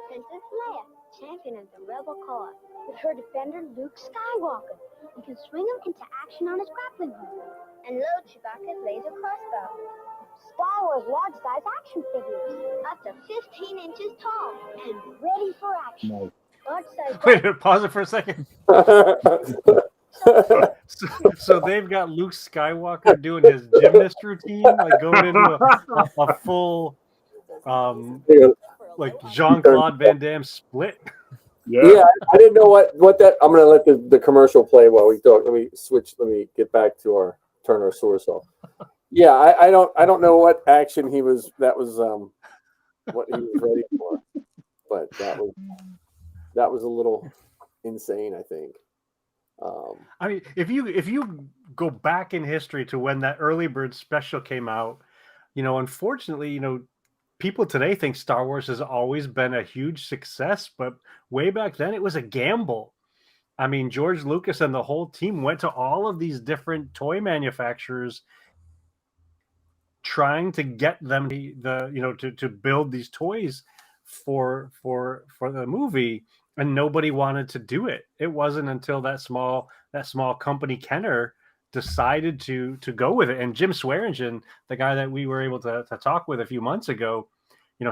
Princess Leia, champion of the Rebel cause, with her defender Luke Skywalker. You can swing him into action on his grappling hook. And load Chewbacca's laser crossbow. Star Wars large-size action figures, up to 15 inches tall and ready for action. Nice. Large-size. Wait, pause it for a second. So they've got Luke Skywalker doing his gymnast routine, like going into a full, like Jean-Claude Van Damme split. Yeah, I didn't know what that. I'm gonna let the commercial play while we talk. Let me get back to our turn our source off. Yeah, I don't know what action he was. That was what he was ready for, but that was a little insane, I think. I mean, if you go back in history to when that early bird special came out, unfortunately, people today think Star Wars has always been a huge success, but way back then it was a gamble. I mean, George Lucas and the whole team went to all of these different toy manufacturers trying to get them to build these toys for the movie, and nobody wanted to do it. It wasn't until that small company Kenner decided to go with it. And Jim Swearingen, the guy that we were able to talk with a few months ago,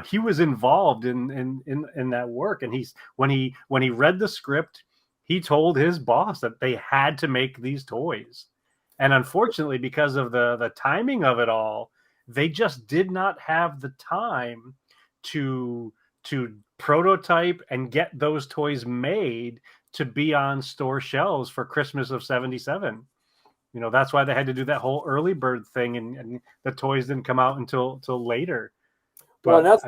he was involved in that work. And when he read the script, he told his boss that they had to make these toys. And unfortunately, because of the timing of it all, they just did not have the time to prototype and get those toys made to be on store shelves for Christmas of '77. That's why they had to do that whole early bird thing, and the toys didn't come out until later. Well, and that's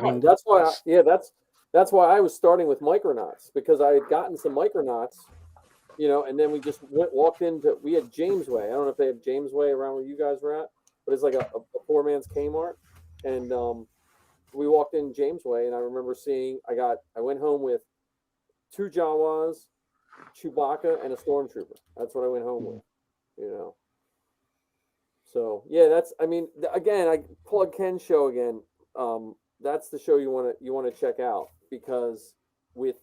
why I was starting with Micronauts, because I had gotten some Micronauts, and then we just walked into. We had Jamesway. I don't know if they have Jamesway around where you guys were at, but it's like a poor man's Kmart, and we walked in Jamesway, and I remember seeing. I went home with 2 Jawas, Chewbacca, and a Stormtrooper. That's what I went home with. So yeah, again, I plug Ken's show again. That's the show you want to check out, because with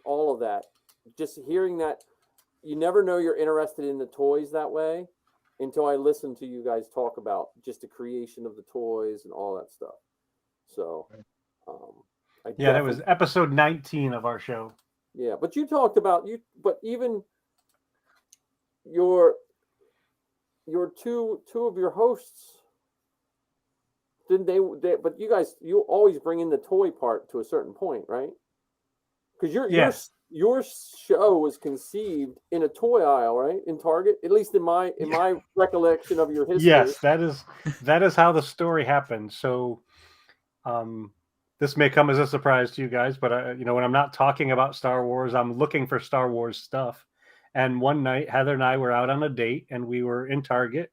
all of that, just hearing that, you never know you're interested in the toys that way until I listen to you guys talk about just the creation of the toys and all that stuff. So, that was episode 19 of our show. Yeah, but you talked about but even your two of your hosts, didn't they? But you always bring in the toy part to a certain point, right? Because your show was conceived in a toy aisle, right? In Target, at least in my recollection of your history. Yes, that is how the story happened. So, this may come as a surprise to you guys, but when I'm not talking about Star Wars, I'm looking for Star Wars stuff. And one night, Heather and I were out on a date, and we were in Target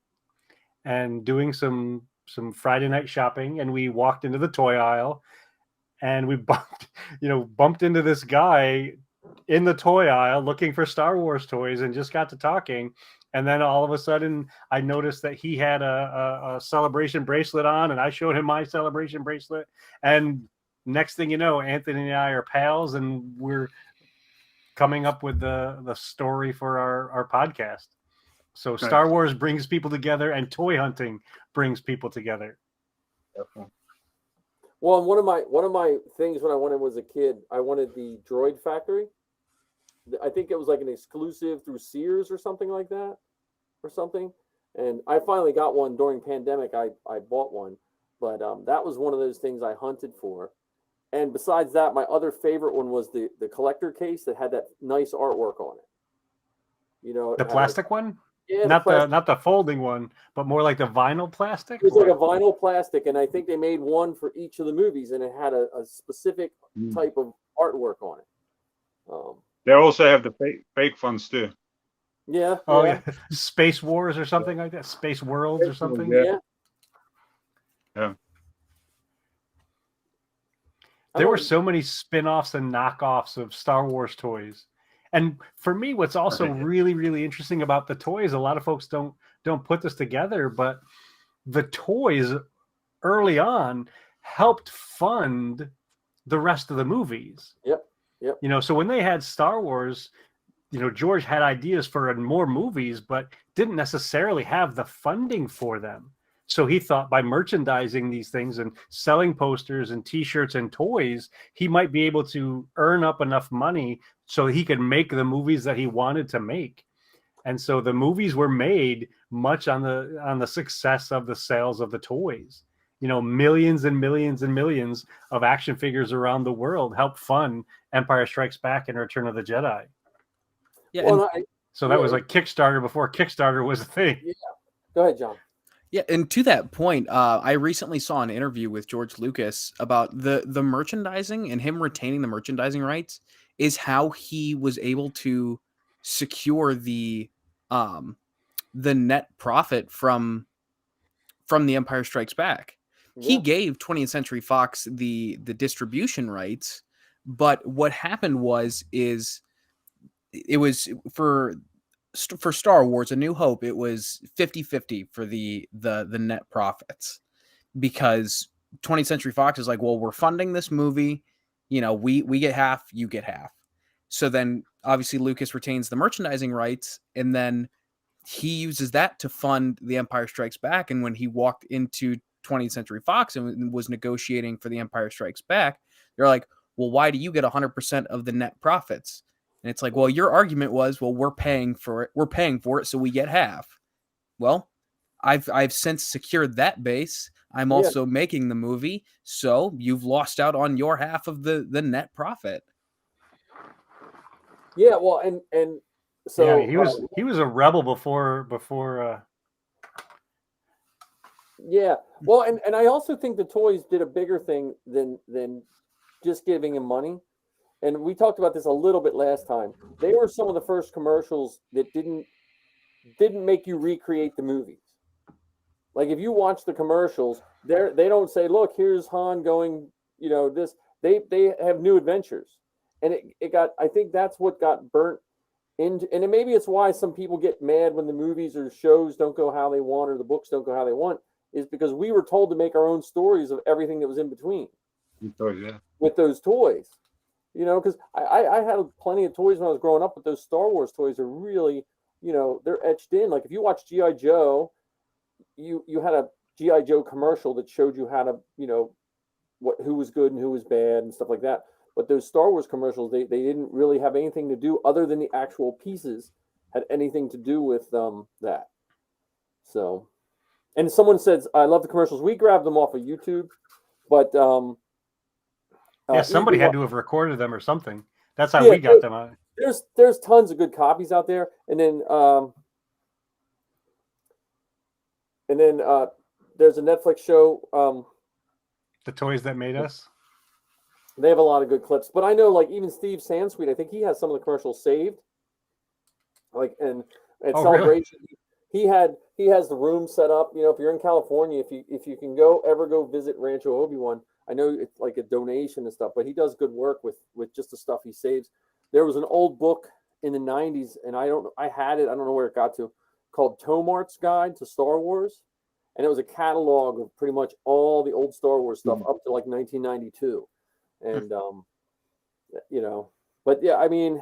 and doing some Friday night shopping, and we walked into the toy aisle, and we bumped into this guy in the toy aisle looking for Star Wars toys, and just got to talking. And then all of a sudden, I noticed that he had a Celebration bracelet on, and I showed him my Celebration bracelet. And next thing you know, Anthony and I are pals, and we're coming up with the story for our podcast. So Star Wars brings people together, and toy hunting brings people together. Definitely. Well, one of my things when I wanted was a kid, I wanted the Droid Factory. I think it was like an exclusive through Sears or something like that, And I finally got one during pandemic. I bought one, but that was one of those things I hunted for. And besides that, my other favorite one was the collector case that had that nice artwork on it. You know, The plastic one? Yeah, not the folding one, but more like the vinyl plastic. It was like a vinyl plastic, and I think they made one for each of the movies, and it had a specific type of artwork on it. They also have the fake ones too. Yeah. Oh yeah. Space Wars or something like that. Space Worlds or something. Yeah. There were so many spin-offs and knockoffs of Star Wars toys. And for me, what's also really, really interesting about the toys, a lot of folks don't put this together, but the toys early on helped fund the rest of the movies. Yep. You know, so when they had Star Wars, you know, George had ideas for more movies, but didn't necessarily have the funding for them. So he thought by merchandising these things and selling posters and T-shirts and toys, he might be able to earn up enough money so he could make the movies that he wanted to make. And so the movies were made much on the success of the sales of the toys. You know, millions and millions and millions of action figures around the world helped fund Empire Strikes Back and Return of the Jedi. Yeah. Well, so that was like Kickstarter before Kickstarter was a thing. Yeah. Go ahead, John. Yeah, and to that point, I recently saw an interview with George Lucas about the merchandising, and him retaining the merchandising rights is how he was able to secure the net profit from The Empire Strikes Back. Yeah. He gave 20th Century Fox the distribution rights, but what happened was it was for Star Wars A New Hope, it was 50-50 for the net profits, because 20th Century Fox is like, well, we're funding this movie, you know, we get half, you get half. So then obviously Lucas retains the merchandising rights, and then he uses that to fund The Empire Strikes Back. And when he walked into 20th Century Fox and was negotiating for The Empire Strikes Back, they're like, well, why do you get 100% of the net profits? And it's like, well, your argument was, well, we're paying for it, so we get half. Well, I've since secured that base. I'm also making the movie, so you've lost out on your half of the net profit. Yeah, well, and so yeah, he was a rebel before. Yeah, well, and I also think the toys did a bigger thing than just giving him money. And we talked about this a little bit last time. They were some of the first commercials that didn't make you recreate the movies. Like if you watch the commercials, they don't say, "Look, here's Han going," you know, this. They have new adventures, and it got. I think that's what got burnt into, and maybe it's why some people get mad when the movies or shows don't go how they want or the books don't go how they want, is because we were told to make our own stories of everything that was in between. With those toys. You know, because I had plenty of toys when I was growing up, but those Star Wars toys are really, you know, they're etched in. Like if you watch G.I. Joe, you had a G.I. Joe commercial that showed you how to, you know, who was good and who was bad and stuff like that. But those Star Wars commercials, they didn't really have anything to do other than the actual pieces had anything to do with that. So, and someone says, I love the commercials. We grabbed them off of YouTube, but yeah, somebody had to have recorded them or something. That's how we got them on. There's tons of good copies out there, and then there's a Netflix show. The Toys That Made Us. They have a lot of good clips, but I know like even Steve Sansweet, I think he has some of the commercials saved. Like and at Celebration, really? he has the room set up. You know, if you're in California, if you can ever go visit Rancho Obi-Wan. I know it's like a donation and stuff, but he does good work with just the stuff he saves. There was an old book in the 90s, and I had it, I don't know where it got to, called Tomart's Guide to Star Wars. And it was a catalog of pretty much all the old Star Wars stuff up to like 1992. And, you know, but yeah, I mean,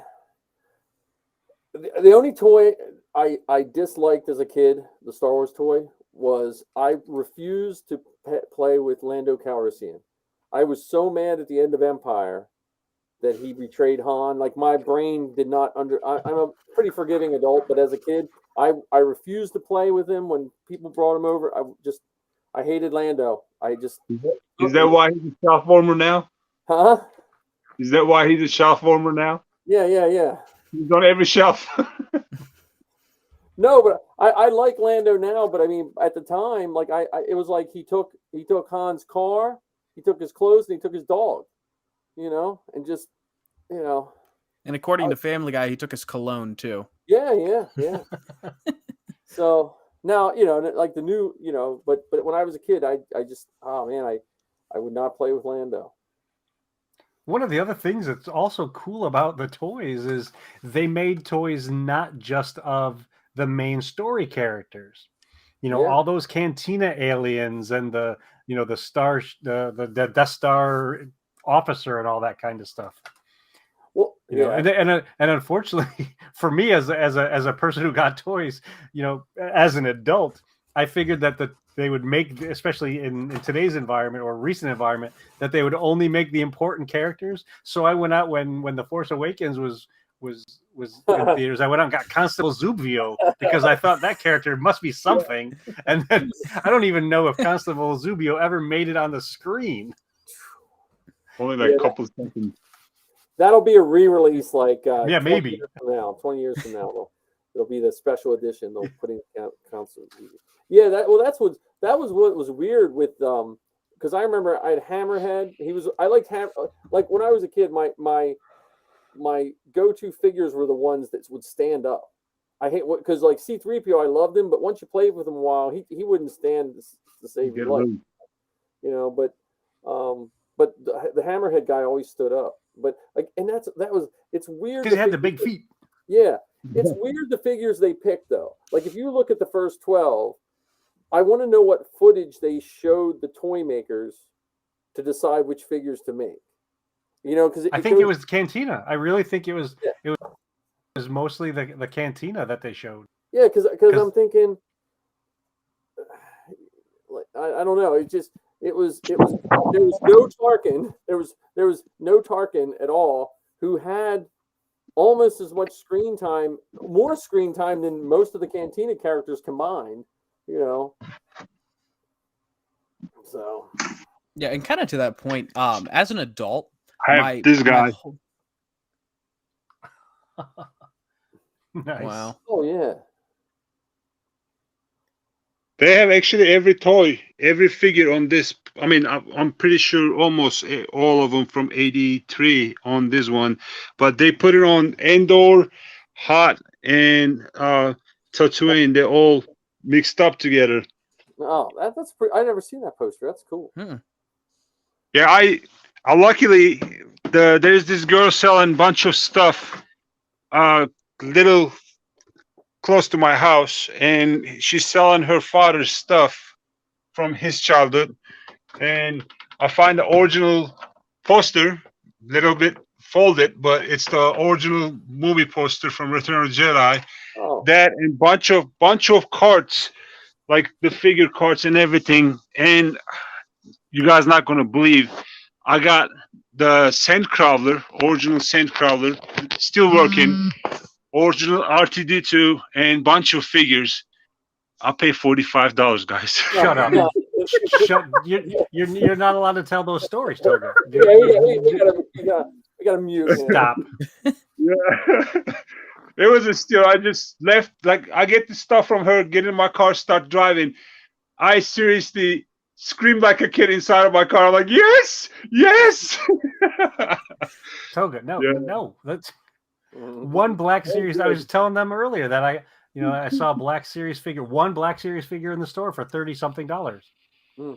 the only toy I disliked as a kid, the Star Wars toy, was I refused to play with Lando Calrissian. I was so mad at the end of Empire that he betrayed Han. Like, my brain did not I'm a pretty forgiving adult, but as a kid, I refused to play with him when people brought him over. I hated Lando. Is that why he's a shelf warmer now? Huh? Is that why he's a shelf warmer now? Yeah. He's on every shelf. No, but I like Lando now. But I mean, at the time, like it was like he took Han's car, he took his clothes, and he took his dog. You know, and just, you know. And according to Family Guy, he took his cologne too. Yeah. So now, you know, like the new, you know, but when I was a kid, I just, oh man, I would not play with Lando. One of the other things that's also cool about the toys is they made toys not just of the main story characters. You know, all those Cantina aliens and the star, the Death Star officer and all that kind of stuff. Well, you know, and unfortunately for me as a person who got toys, you know, as an adult, I figured that they would make, especially in today's environment or recent environment, that they would only make the important characters. So I went out when The Force Awakens was in theaters. I went out and got Constable Zubio because I thought that character must be something. And then I don't even know if Constable Zubio ever made it on the screen. Only like a couple of seconds. That'll be a re-release, like maybe 20 years from now. It'll be the special edition. They'll put in Constable Zubio. Yeah, that was what was weird with because I remember I had Hammerhead. I liked like when I was a kid, my go-to figures were the ones that would stand up. I hate because like C-3PO, I loved him, but once you played with him a while, he wouldn't stand to save your life. You know, but the Hammerhead guy always stood up. But like, and it's weird because he had the big feet. Yeah, it's weird the figures they picked though. Like if you look at the first 12, I want to know what footage they showed the toy makers to decide which figures to make. You know, because I think it was Cantina. I really think it was mostly the Cantina that they showed. Yeah, because I'm thinking, like I don't know. There was no Tarkin. There was no Tarkin at all, who had almost as much screen time, more screen time than most of the Cantina characters combined. You know, so yeah, and kind of to that point, as an adult, this guy. Nice. Wow. Oh yeah. They have actually every toy, every figure on this. I mean, I'm pretty sure almost all of them from '83 on this one, but they put it on Endor, Hot, and Tatooine. They're all mixed up together. Oh, that's pretty. I never seen that poster. That's cool. Yeah, I luckily there's this girl selling a bunch of stuff, little close to my house, and she's selling her father's stuff from his childhood. And I find the original poster, little bit folded, but it's the original movie poster from Return of the Jedi. Oh. That and bunch of cards, like the figure cards and everything. And you guys not gonna believe, I got the Sandcrawler, original Sandcrawler, still working. Original R2D2 and bunch of figures. I'll pay $45, guys. Shut up. You're not allowed to tell those stories, Toga. We gotta mute. Stop. Yeah. It was a steal. I just left. Like, I get the stuff from her, get in my car, start driving. I seriously screamed like a kid inside of my car. I'm like, yes. Toga, no. That's one Black Series. I was telling them earlier that I saw a Black Series figure, one Black Series figure in the store for $30-something.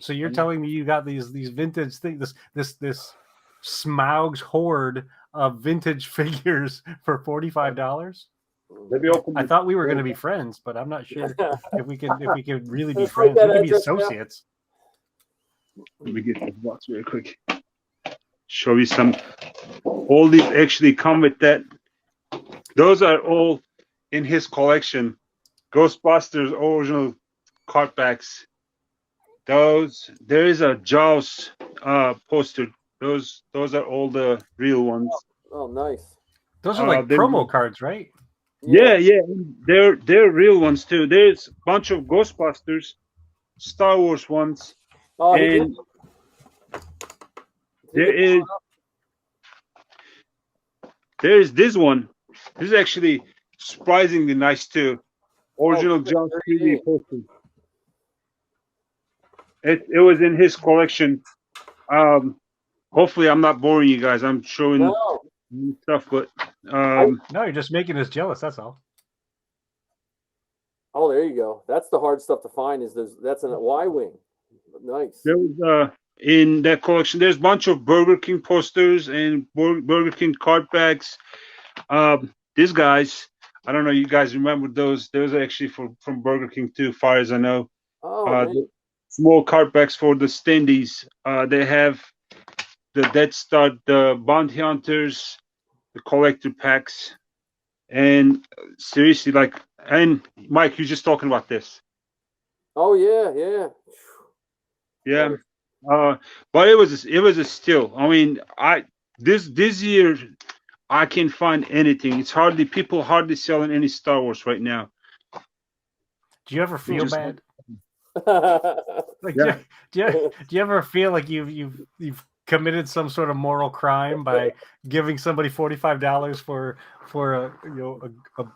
So you're telling me you got these vintage things, this Smaug's horde of vintage figures for $45? Let me open. I thought we were going to be friends, but I'm not sure if we could really be Let's write friends. We that could be address down. associates. Let me get this box real quick. Show you some. All these actually come with that. Those are all in his collection. Ghostbusters original card backs. Those, there is a Jaws poster. Those are all the real ones. Oh, nice. Those are like promo cards, right? Yeah. They're real ones too. There's a bunch of Ghostbusters, Star Wars ones, Oh, and there's this one. This is actually surprisingly nice too. Original Jaws 3D poster. It was in his collection. Hopefully I'm not boring you guys. I'm showing stuff, but no, you're just making us jealous. That's all. Oh, there you go. That's the hard stuff to find. That's an Y-wing. Nice. There was in that collection. There's a bunch of Burger King posters and Burger King card backs. These guys, I don't know. You guys remember those? Those are actually from Burger King too, far as I know. Oh, small card backs for the standees. They have the Death Star, the Bounty Hunters, the collector packs, and seriously, and Mike, you're just talking about this. Oh yeah. But it was a steal. I mean, this year I can't find anything. It's people hardly selling any Star Wars right now. Do you ever feel bad? Yeah. Do you ever feel like you've committed some sort of moral crime by giving somebody $45 for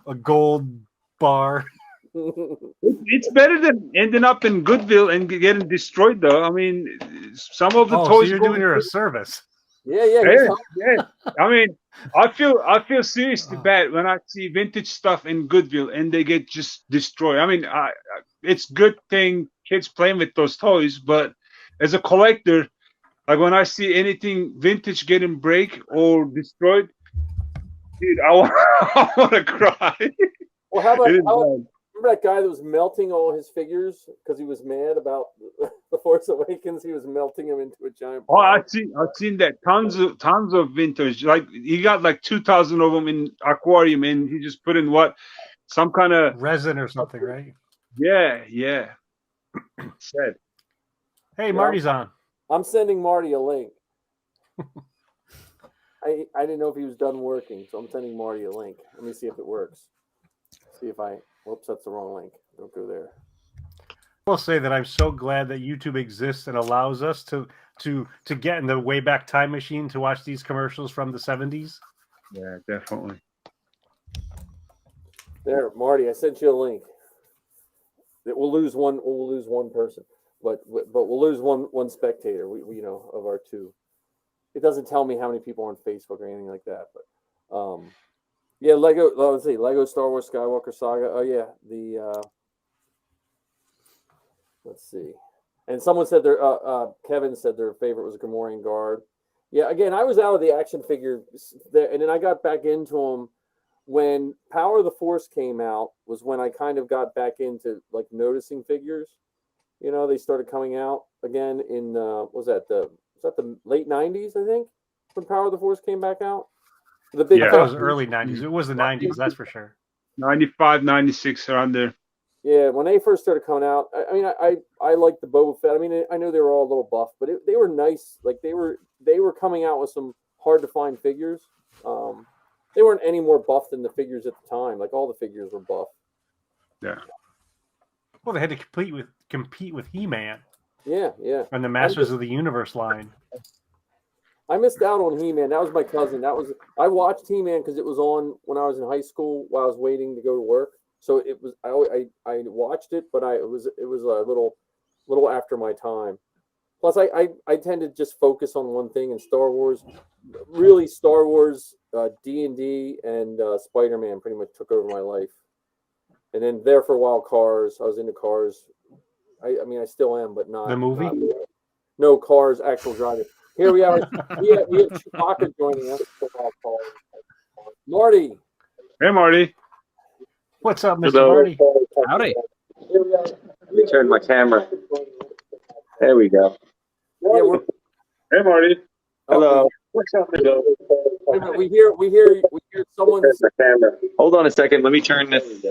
a gold bar? It's better than ending up in Goodwill and getting destroyed, though. I mean, some of the toys. So you're doing her a service. Yeah. I mean, I feel seriously bad when I see vintage stuff in Goodwill and they get just destroyed. I mean, it's good thing kids playing with those toys, but as a collector, like when I see anything vintage getting break or destroyed, dude, I want to cry. Well, how about remember that guy that was melting all his figures because he was mad about The Force Awakens? He was melting them into a giant. Oh, I've seen that. Tons of vintage. Like he got like 2,000 of them in aquarium, and he just put in some kind of resin or something, right? Yeah. Sad. Hey, Marty's on. I'm sending Marty a link. I didn't know if he was done working, so I'm sending Marty a link. Let me see if it works. See if whoops, that's the wrong link. Don't go there. I will say that I'm so glad that YouTube exists and allows us to get in the Wayback Time Machine to watch these commercials from the 70s. Yeah, definitely. There, Marty, I sent you a link. We'll lose one person, but we'll lose one spectator. We of our two. It doesn't tell me how many people are on Facebook or anything like that, but yeah, Lego. Let's see, Lego Star Wars Skywalker Saga. Oh yeah, let's see. And someone said Kevin said their favorite was a Gamorrean Guard. Yeah, again, I was out of the action figure there, and then I got back into them when Power of the Force came out. Was when I kind of got back into like noticing figures. They started coming out again in was that the late 90s, I think, when Power of the Force came back out. The big it was early 90s. It was the 90s, that's for sure. 95, 96 around there. Yeah, when they first started coming out, I mean, I liked the Boba Fett. I mean, I know they were all a little buff, but they were nice. Like they were coming out with some hard to find figures. They weren't any more buff than the figures at the time. Like all the figures were buff. Yeah. Well, they had to compete with He-Man. Yeah. And the Masters of the Universe line. I missed out on He-Man. That was my cousin. I watched He-Man because it was on when I was in high school while I was waiting to go to work. So it was I watched it, but it was a little after my time. Plus, I tend to just focus on one thing in Star Wars. Really, Star Wars, D&D, and Spider-Man pretty much took over my life. And then there for a while, Cars. I was into Cars. I mean, I still am, but not The movie? No cars, actual driving. Here we have Chewbacca joining us. Marty. Hey, Marty. What's up, Mr. Hello. Marty? Howdy. Let me turn my camera. There we go. Yeah, we're. Hey, Marty. Hello. What's up? Hello. Wait a minute, we hear someone. Turn my camera. Hold on a second. Let me turn this.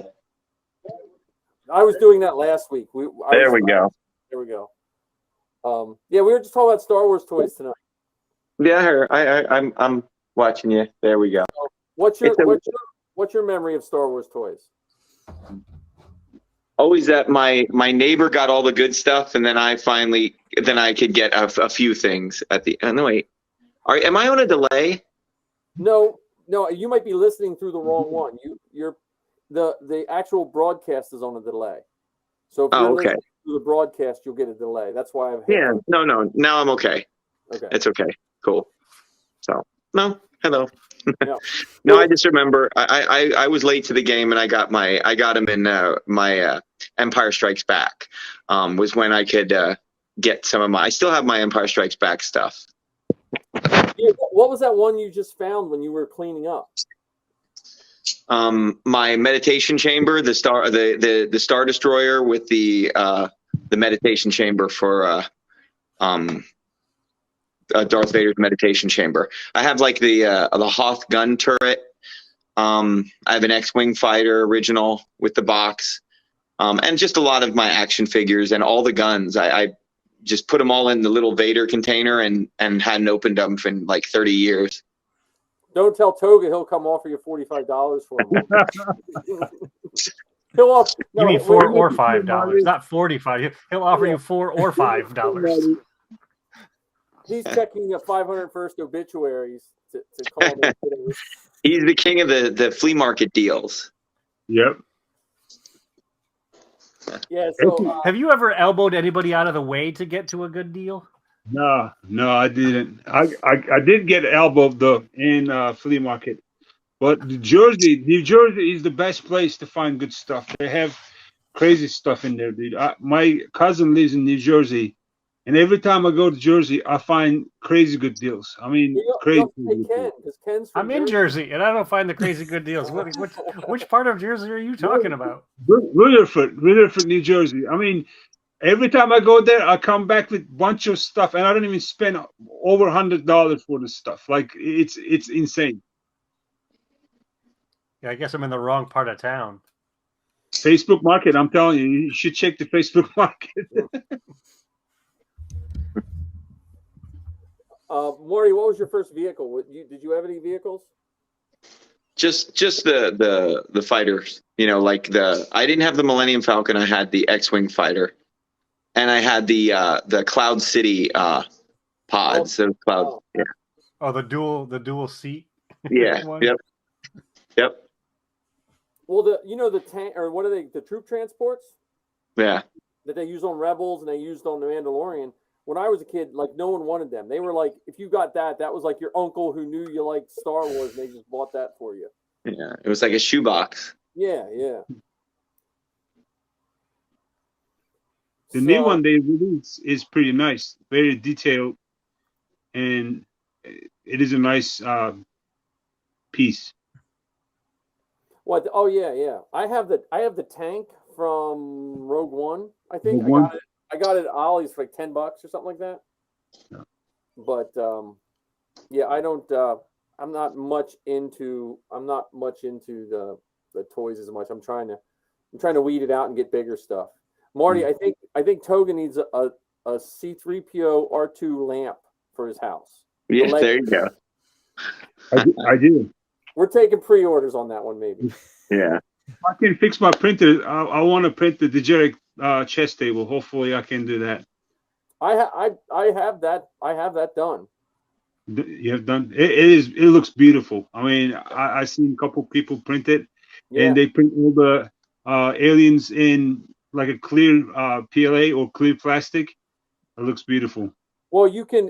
I was doing that last week. There we go. There we go. Yeah, we were just talking about Star Wars toys tonight. Yeah, I heard. I'm watching you. There we go. What's your memory of Star Wars toys? Always that my neighbor got all the good stuff, and then I could get a few things at the. No, wait. Am I on a delay? No, you might be listening through the wrong one. The actual broadcast is on a delay. So if you're listening to the broadcast, you'll get a delay. That's why I've. Yeah. No. Now I'm okay. Okay. It's okay. Cool. So no. Hello. No. No, I just remember I was late to the game, and I got him in my Empire Strikes Back. Was when I could get some of my. I still have my Empire Strikes Back stuff. Yeah, what was that one you just found when you were cleaning up? My meditation chamber, the Star Destroyer with the meditation chamber for Darth Vader's meditation chamber. I have like the Hoth gun turret. I have an X-wing fighter original with the box, and just a lot of my action figures and all the guns. I just put them all in the little Vader container and hadn't opened them for like 30 years. Don't tell Toga he'll come offer you $45 for them. You mean $4 or $5, not 45. He'll offer you $4 or $5. He's checking the 501st obituaries to call them. He's the king of the flea market deals. Yep. Yeah. So, have you ever elbowed anybody out of the way to get to a good deal? No, I didn't. I did get elbowed though in flea market, but New Jersey is the best place to find good stuff. They have crazy stuff in there, dude. My cousin lives in New Jersey, and every time I go to Jersey, I find crazy good deals. I mean, crazy. I'm in Jersey, and I don't find the crazy good deals. Which part of Jersey are you talking about? Rutherford, New Jersey. I mean, every time I go there, I come back with a bunch of stuff, and I don't even spend over $100 for the stuff. Like it's insane. Yeah, I guess I'm in the wrong part of town. Facebook Market, I'm telling you, you should check the Facebook Market. Marty, what was your first vehicle? Did you have any vehicles? Just the fighters. You know, like I didn't have the Millennium Falcon. I had the X-wing fighter, and I had the Cloud City pods. So Cloud, yeah. Oh, the dual seat. Yeah. Yep. Well, the tank, or what are they? The troop transports? Yeah. That they use on Rebels and they used on the Mandalorian. When I was a kid, like no one wanted them. They were like, if you got that was like your uncle who knew you liked Star Wars, and they just bought that for you. Yeah, it was like a shoebox. Yeah. The new one they released is pretty nice, very detailed, and it is a nice piece. What? Oh yeah. I have the tank from Rogue One. I think I got it at Ollie's for like $10 or something like that. Yeah. But yeah, I don't. I'm not much into the toys as much. I'm trying to weed it out and get bigger stuff. Marty, I think Toga needs a C-3PO R2 lamp for his house. Yeah, there you go. I do. We're taking pre-orders on that one, maybe. Yeah. If I can fix my printer, I want to print the Dejeric chess table. Hopefully, I can do that. I have that done. You have done it. It looks beautiful. I mean, I seen a couple people print it, and they print all the aliens in like a clear PLA or clear plastic. It looks beautiful. Well, you can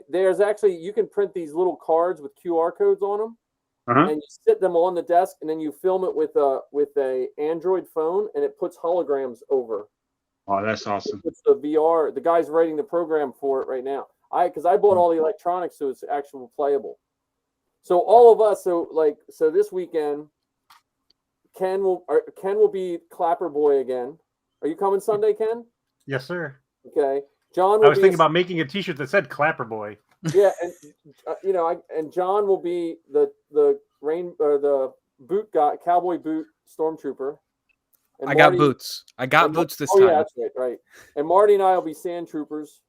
print these little cards with QR codes on them. Uh-huh. And you sit them on the desk, and then you film it with a Android phone, and it puts holograms over Oh, that's awesome. It's the VR. The guy's writing the program for it right now. Because I bought all the electronics, so it's actual playable. So all of us, so this weekend, Ken will be Clapper Boy again. Are you coming Sunday, Ken? Yes, sir. Okay. John. I was thinking about making a T-shirt that said Clapper Boy. Yeah, and and John will be the boot guy, cowboy boot stormtrooper. And I got boots. I got boots this time. Yeah, that's right. And Marty and I will be sand troopers.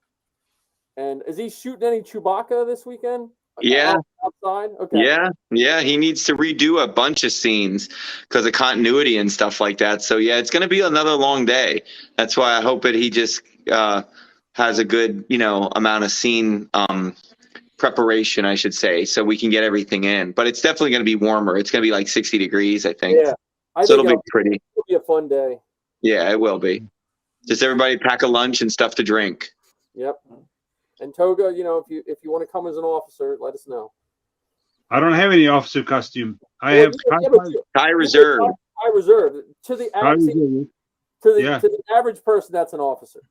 And is he shooting any Chewbacca this weekend? Yeah. Outside? Okay. Yeah. He needs to redo a bunch of scenes because of continuity and stuff like that. So yeah, it's going to be another long day. That's why I hope that he just has a good, amount of scene preparation, I should say, so we can get everything in. But it's definitely going to be warmer. It's going to be like 60 degrees, I think. Yeah. So it'll be pretty. It'll be a fun day. Yeah, it will be. Just everybody pack a lunch and stuff to drink. Yep. And Toga, if you want to come as an officer, let us know. I don't have any officer costume. I have Thai reserve. Thai reserve. To the average person, that's an officer.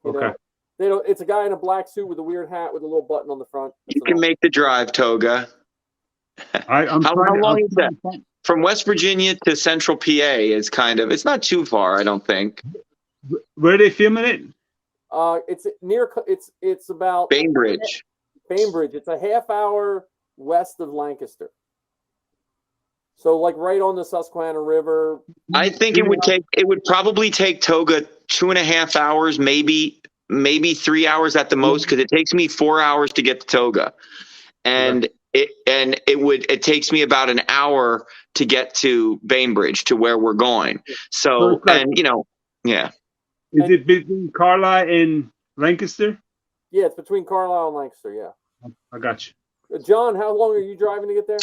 Okay. They don't. It's a guy in a black suit with a weird hat with a little button on the front. You can make the drive, Toga. How long is that? From West Virginia to Central PA is it's not too far, I don't think. Where are they filming it? It's near. It's about Bainbridge. Bainbridge. It's a half hour west of Lancaster. So right on the Susquehanna River. I think it would probably take Toga 2.5 hours, maybe 3 hours at the most, because it takes me 4 hours to get to Toga, and it takes me about an hour to get to Bainbridge, to where we're going. So yeah. Is it between Carlisle and Lancaster? Yeah, it's between Carlisle and Lancaster. Yeah. I got you. John, how long are you driving to get there?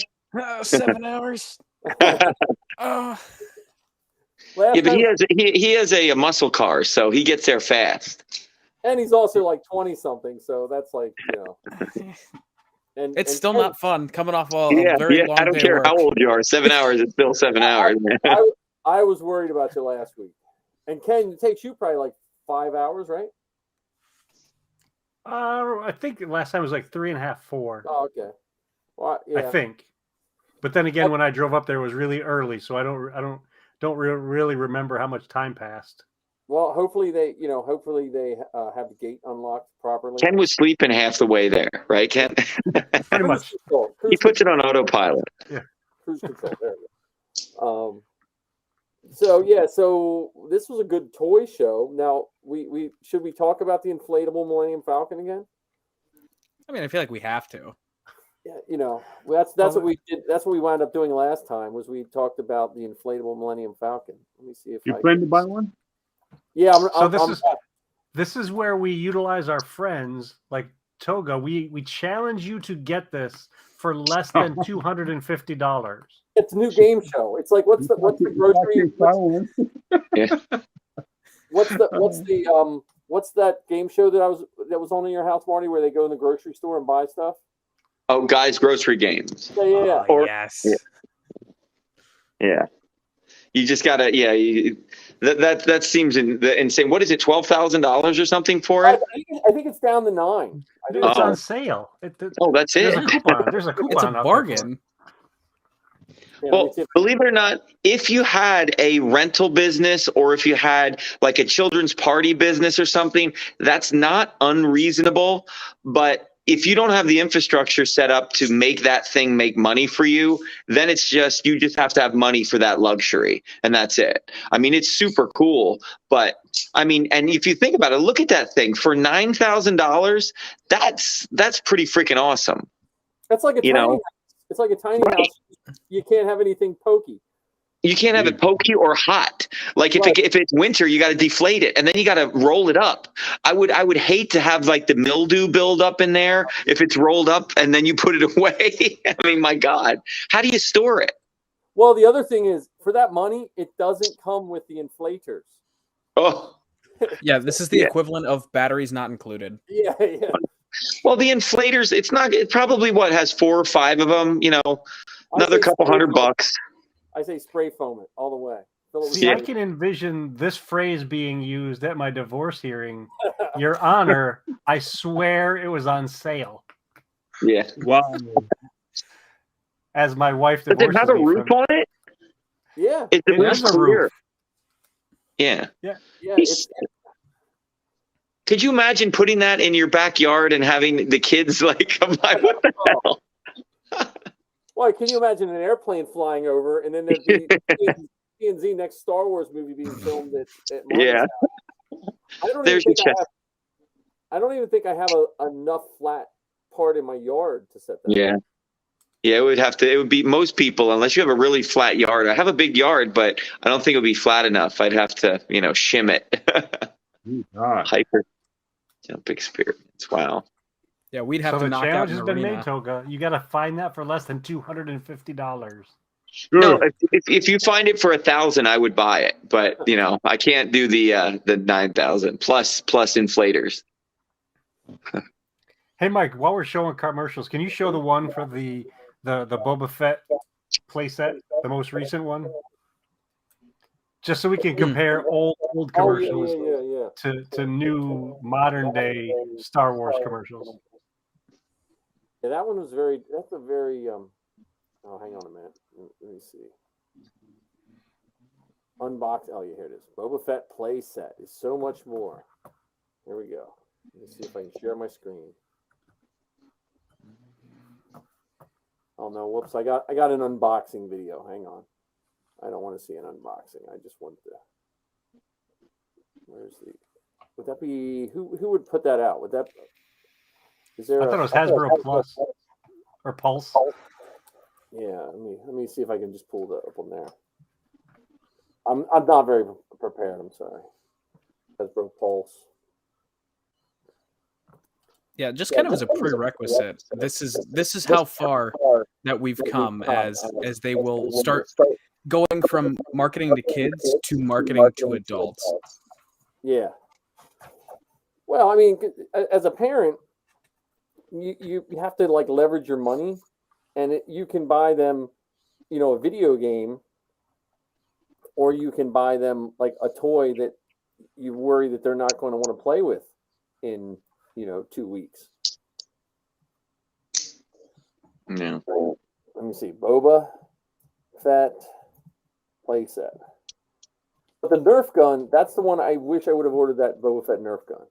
7 hours. Yeah, but he has a muscle car, so he gets there fast. And he's also 20 something, so that's And it's still not fun coming off a very long I don't day care of work. how old you are. 7 hours is still 7 hours. I was worried about you last week. And Ken, it takes you probably 5 hours, right? I think last time was 3.5, 4. Oh, okay. Well, yeah. I think. But then again, when I drove up there, it was really early, so I don't really remember how much time passed. Well, hopefully they have the gate unlocked properly. Ken was sleeping half the way there, right, Ken? Pretty much. He puts it on autopilot. Yeah. Cruise control. There we go. So this was a good toy show. Now, we should we talk about the inflatable Millennium Falcon again? I mean, I feel like we have to. Yeah, that's what we did. That's what we wound up doing last time. Was we talked about the inflatable Millennium Falcon? Let me see if you plan to buy one. Yeah, this is where we utilize our friends like Toga. We challenge you to get this for less than $250. It's a new game show. It's what's the grocery? What's that game show that was on in your house, Marty, where they go in the grocery store and buy stuff? Oh, guys, grocery games. Yeah. Yes. Yeah. You just gotta. That seems insane. What is it? $12,000 or something for it? I think it's down to $9,000. It's on sale. That's it. There's a coupon. It's a bargain. Well, believe it or not, if you had a rental business or if you had a children's party business or something, that's not unreasonable. But if you don't have the infrastructure set up to make that thing make money for you, then you just have to have money for that luxury, and that's it. I mean, it's super cool, but I mean, and if you think about it, look at that thing for $9,000. That's pretty freaking awesome. That's like a tiny house. It's like a tiny house. You can't have anything pokey. You can't have it pokey or hot. If it's winter, you got to deflate it and then you got to roll it up. I would hate to have the mildew build up in there if it's rolled up and then you put it away. I mean, my God, how do you store it? Well, the other thing is, for that money, it doesn't come with the inflators. Oh, yeah. This is the equivalent of batteries not included. Yeah. Well, the inflators, it's probably has 4 or 5 of them. Another couple $100. I say spray foam it all the way. Fill it with See, I ice. can envision this phrase being used at my divorce hearing. Your Honor, I swear it was on sale. Yeah. Wow. As my wife Does it divorces have a me roof from on it? Yeah. Is the It roof has a clear? roof. Yeah. Yeah. It's, Could you imagine putting that in your backyard and having the kids like come by? What the hell? well, can you imagine an airplane flying over and then there'd be T&Z next Star Wars movie being filmed at Marty's Yeah. house? I don't There's even your think chest. I don't even think I have enough flat part in my yard to set that Yeah. up. Yeah, it would be most people, unless you have a really flat yard. I have a big yard, but I don't think it would be flat enough. I'd have to, shim it. God. Hyper jump experience. Wow. Yeah, we'd have So to the knock out challenge an has been arena. made, Toga. You got to find that for less than $250. Sure. No, if you find it for 1,000, I would buy it. But I can't do the 9,000 plus inflators. Hey, Mike, while we're showing commercials, can you show the one for the Boba Fett playset, the most recent one? Just so we can compare old commercials to new modern day Star Wars commercials. Yeah, that one was that's a very oh, hang on a minute. Let me see. Unbox. Oh, yeah, here it is. Boba Fett playset is so much more. Here we go. Let me see if I can share my screen. Oh no, whoops. I got an unboxing video. Hang on. I don't want to see an unboxing. I just want to. Where's the? Would that be who would put that out? Would that? Is there? I thought it was Hasbro Plus or Pulse. Yeah, let me see if I can just pull that up on there. I'm not very prepared. I'm sorry. Hasbro Pulse. Yeah, just kind of as a prerequisite. This is how far that we've come as they will start going from marketing to kids to marketing to adults. Yeah. Well, I mean, as a parent, you have to like leverage your money, and you can buy them, a video game, or you can buy them like a toy that you worry that they're not going to want to play with in 2 weeks. Yeah. Let me see. Boba Fett playset. But the Nerf gun, that's the one I wish I would have ordered, that Boba Fett Nerf gun.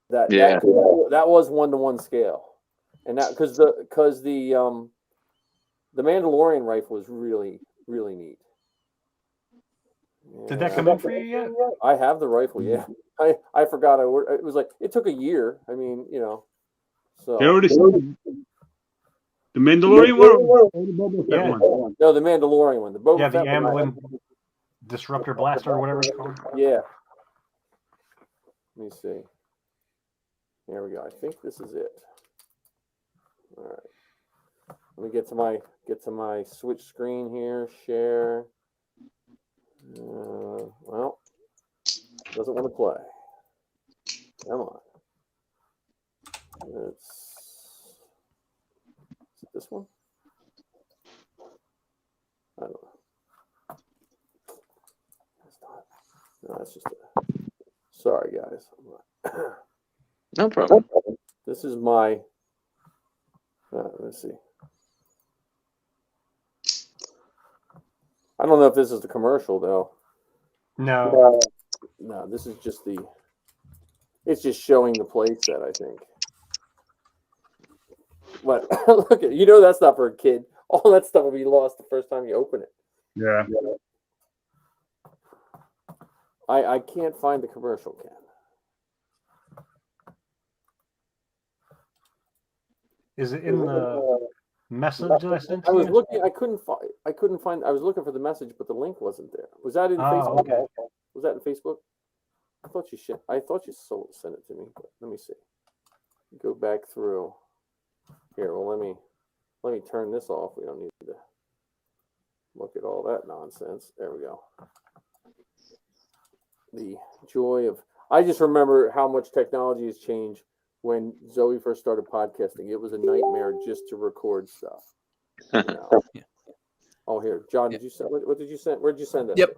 That was 1-to-1 scale. And that because the Mandalorian rifle was really, really neat. Did that come in for you yet? I have the rifle, yeah. I forgot I ordered. It was like, it took a year. I mean, so. They already said the Mandalorian one or the Boba Fett one? No, the Mandalorian one. The Boba Fett the Amblin Disruptor Blaster or whatever it's called. Yeah. Let me see. There we go. I think this is it. All right. Let me get to my switch screen here. Share. Well, doesn't want to play. Come on. Is it this one? I don't know. It's not. No, that's just a. Sorry, guys. No problem. This is my. Let's see. I don't know if this is the commercial though. No. No, this is just the. It's just showing the play set, I think. But look at that's not for a kid. All that stuff will be lost the first time you open it. Yeah. I can't find the commercial, Ken. Is it in the message that I sent I you? was looking. I couldn't find. I was looking for the message, but the link wasn't there. Was that in Facebook? Okay. Was that in Facebook? I thought you sent it to me. But let me see. Go back through. Here. Well, let me turn this off. We don't need to look at all that nonsense. There we go. The joy of. I just remember how much technology has changed. When Zoe first started podcasting, it was a nightmare just to record stuff. Yeah. Oh, here, John. Did you send? What did you send? Where'd you send it? Yep,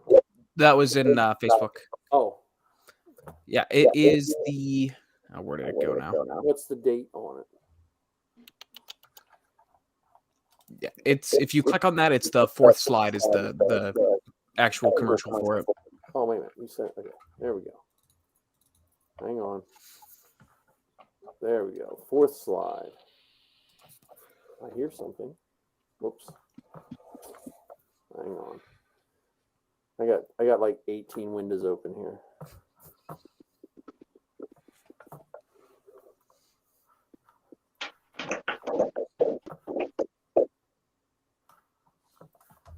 that was in Facebook. Oh, Yeah, it is the. Oh, where did it go now? what's the date on it? Yeah, it's if you click on that, it's the fourth slide is the actual commercial for it. Oh, wait a minute. You sent. Okay, there we go. Hang on. There we go. Fourth slide. I hear something. Whoops. Hang on. I got like 18 windows open here.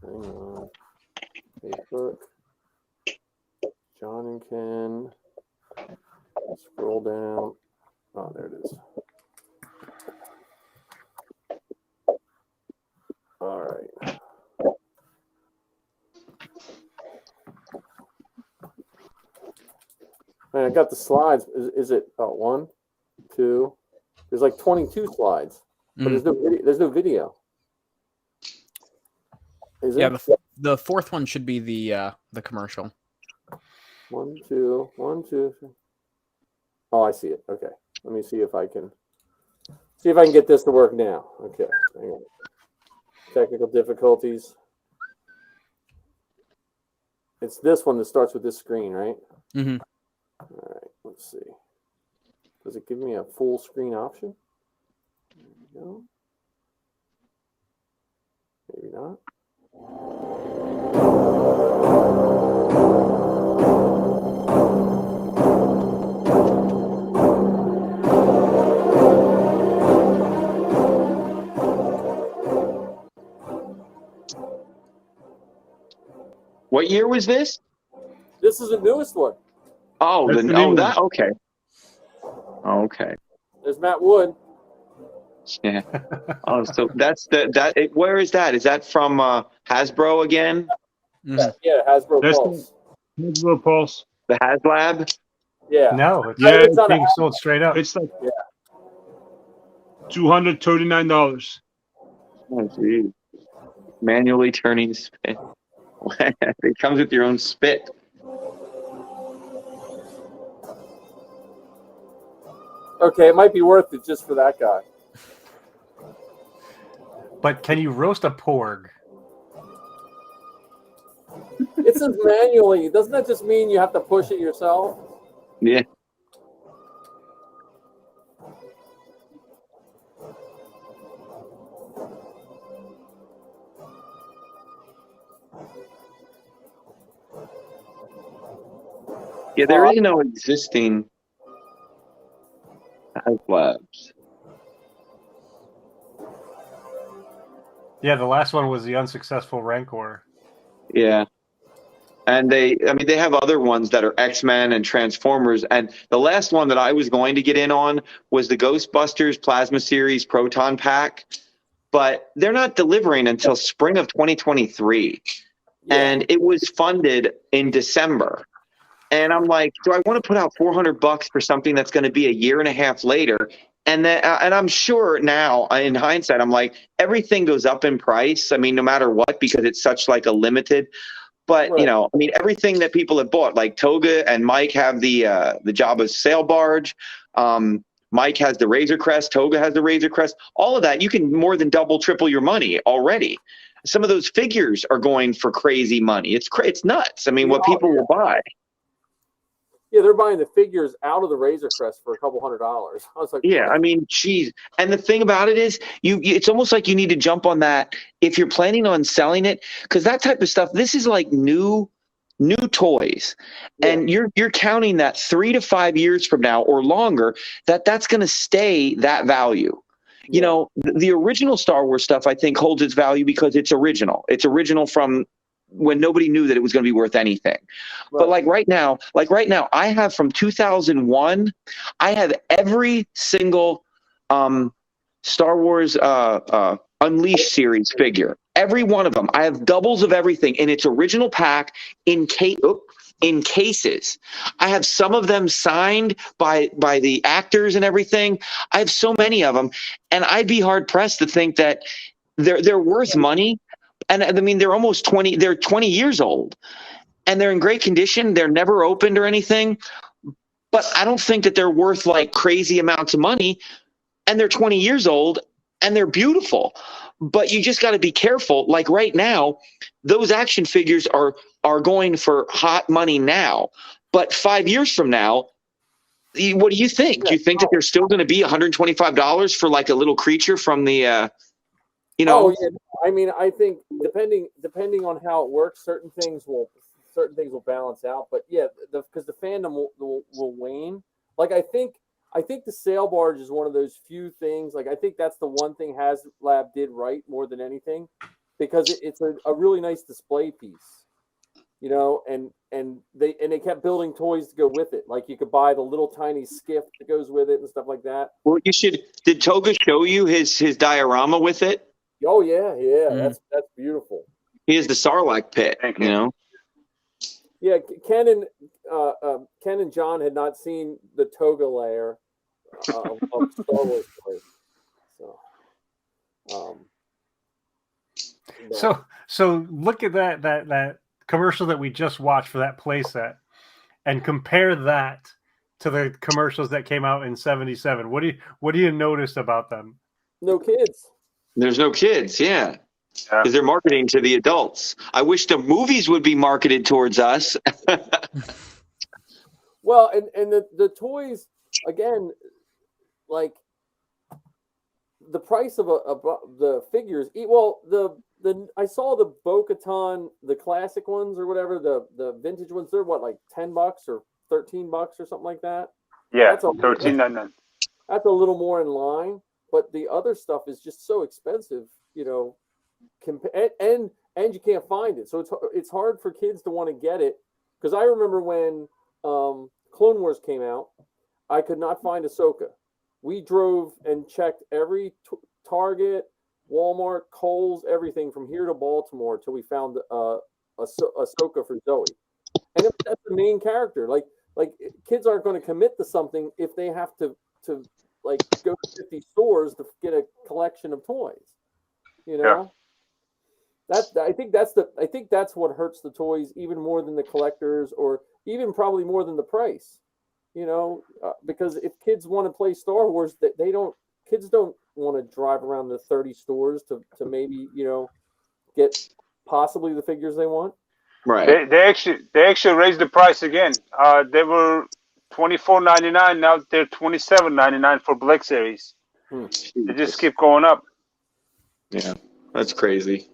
Hang on. Facebook. John and Ken. Scroll down. Oh, there it is. All right. Man, I got the slides. Is it one, two? There's like 22 slides, but there's no video. There's no video. Is it? Yeah, the fourth one should be the commercial. 1, 2, 1, 2. Oh, I see it. Okay, let me see if I can get this to work now. Okay, hang on. Technical difficulties. It's this one that starts with this screen, right? Mm-hmm. All right, let's see. Does it give me a full screen option? There we go. Maybe not. What year was this? This is the newest one. Oh, That's the new one. that okay. Okay. There's Matt Wood. Yeah. Oh, so that's where is that? Is that from Hasbro again? Mm-hmm. Yeah, Hasbro That's Pulse. Hasbro Pulse. The HasLab? Yeah. No, it's, Yeah, it's on being a- sold straight up. It's like $239. Oh, geez. Manually turning spit. It comes with your own spit. Okay, it might be worth it just for that guy. But can you roast a porg? It says manually. Doesn't that just mean you have to push it yourself? Yeah. Yeah, there is no existing HasLabs. Yeah, the last one was the unsuccessful Rancor. Yeah. And they have other ones that are X-Men and Transformers. And the last one that I was going to get in on was the Ghostbusters Plasma Series Proton Pack. But they're not delivering until spring of 2023. Yeah. And it was funded in December. And I'm like, do I want to put out $400 for something that's going to be a year and a half later? And then, and I'm sure now, in hindsight, I'm like, everything goes up in price. I mean, no matter what, because it's such like a limited. But Right. you know, I mean, everything that people have bought, like Toga and Mike have the Jabba sail barge. Mike has the Razor Crest. Toga has the Razor Crest. All of that, you can more than double, triple your money already. Some of those figures are going for crazy money. It's nuts. I mean, what people will buy. Yeah, they're buying the figures out of the Razor Crest for a couple $100. I was like, Yeah, I mean, geez. And the thing about it is, it's almost like you need to jump on that if you're planning on selling it, because that type of stuff, this is like new toys, and you're counting that 3 to 5 years from now or longer that's going to stay that value. You know, the original Star Wars stuff, I think, holds its value because it's original. It's original from when nobody knew that it was going to be worth anything. Right. But like right now, I have from 2001, I have every single Star Wars Unleashed series figure. Every one of them. I have doubles of everything in its original pack in cases. I have some of them signed by the actors and everything. I have so many of them, and I'd be hard pressed to think that they're worth money. And I mean, they're almost 20. They're 20 years old, and they're in great condition. They're never opened or anything. But I don't think that they're worth like crazy amounts of money. And they're 20 years old, and they're beautiful. But you just got to be careful. Like right now, those action figures are going for hot money now. But 5 years from now, what do you think? Do you think that they're still going to be $125 for like a little creature from the, you know? Oh yeah, I mean, I think depending on how it works, certain things will balance out. But yeah, because the fandom will wane. Like I think the sail barge is one of those few things. Like I think that's the one thing HasLab did right more than anything, because it's a really nice display piece, you know. And they kept building toys to go with it. Like you could buy the little tiny skiff that goes with it and stuff like that. Well, you should. Did Toga show you his diorama with it? Oh yeah, that's beautiful. He has the Sarlacc pit. You know. Yeah, Ken and John had not seen the Toga layer of Star Wars toys. So look at that commercial that we just watched for that playset, and compare that to the commercials that came out in '77. What do you notice about them? No kids. There's no kids. Yeah. Because they're marketing to the adults. I wish the movies would be marketed towards us. Well, and the toys, again, like the price of the figures. Well, I saw the Bo-Katan, the classic ones or whatever, the vintage ones. They're what, like $10 or $13 or something like that. Yeah, $13.99. That's a little more in line, but the other stuff is just so expensive, you know. And you can't find it, so it's hard for kids to want to get it. Because I remember when Clone Wars came out, I could not find Ahsoka. We drove and checked every Target, Walmart, Kohl's, everything from here to Baltimore till we found Ahsoka for Zoe. And that's the main character. Like kids aren't going to commit to something if they have to like go to 50 stores to get a collection of toys. You know. Yeah. I think that's what hurts the toys even more than the collectors, or even probably more than the price, you know, because if kids want to play Star Wars, kids don't want to drive around the 30 stores to maybe, you know, get possibly the figures they want. Right. They actually raised the price again. They were $24.99. Now they're $27.99 for Black Series. They just keep going up. Yeah, that's crazy.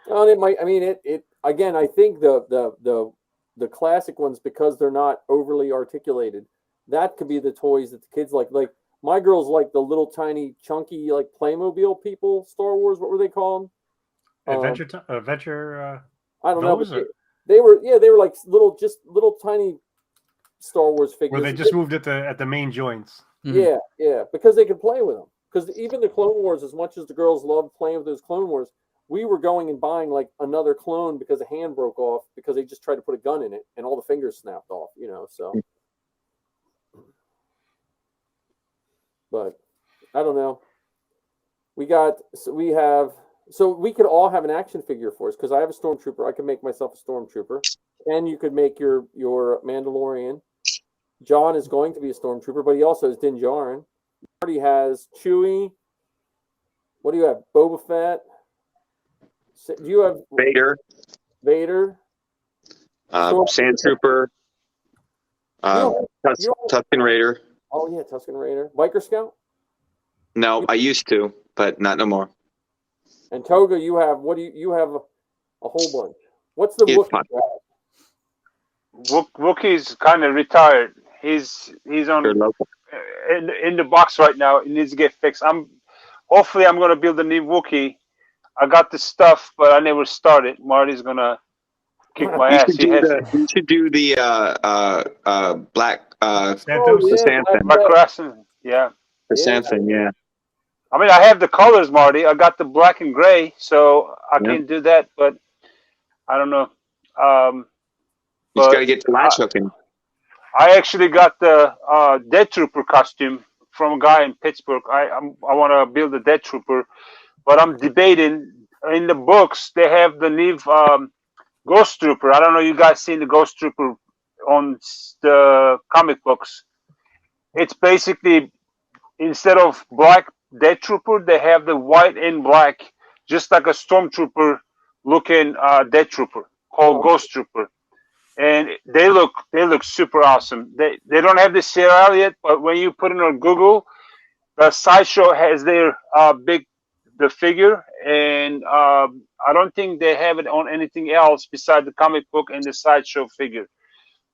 Well, it might. I mean, it again. I think the classic ones, because they're not overly articulated, that could be the toys that the kids like. Like my girls like the little tiny chunky like Playmobil people. Star Wars. What were they called? Adventure. I don't know. But they were like little tiny Star Wars figures. Where they just moved at the main joints. Mm-hmm. Yeah, because they could play with them. Because even the Clone Wars, as much as the girls loved playing with those Clone Wars, we were going and buying like another clone because a hand broke off because they just tried to put a gun in it and all the fingers snapped off, you know. So, but I don't know. So we could all have an action figure for us, because I have a stormtrooper. I can make myself a stormtrooper, and you could make your Mandalorian. John is going to be a stormtrooper, but he also has Din Djarin. Marty has Chewie. What do you have? Boba Fett. Do you have Vader? Sand Trooper. Tusken Raider. Oh yeah, Tusken Raider. Biker Scout? No, I used to, but not no more. And Toga, you have you have a whole bunch. What's the Wookiee? Wookiee's kind of retired. He's on in the box right now. It needs to get fixed. Hopefully I'm gonna build a new Wookiee. I got the stuff, but I never started. Marty's gonna kick my ass. You should do the black Chrysanthemum. Black Chrysanthemum, yeah. Chrysanthemum, yeah. I mean, I have the colors, Marty. I got the black and gray, so I can do that. But I don't know. You just got to get the latch hooking. I actually got the Death Trooper costume from a guy in Pittsburgh. I want to build a Death Trooper. But I'm debating, in the books they have the new Ghost Trooper. I don't know. You guys seen the Ghost Trooper on the comic books? It's basically instead of black Death Trooper, they have the white and black, just like a Stormtrooper looking Death Trooper called Ghost Trooper, and they look super awesome. They don't have the serial yet, but when you put it on Google, the Sideshow has their the figure, and I don't think they have it on anything else besides the comic book and the Sideshow figure.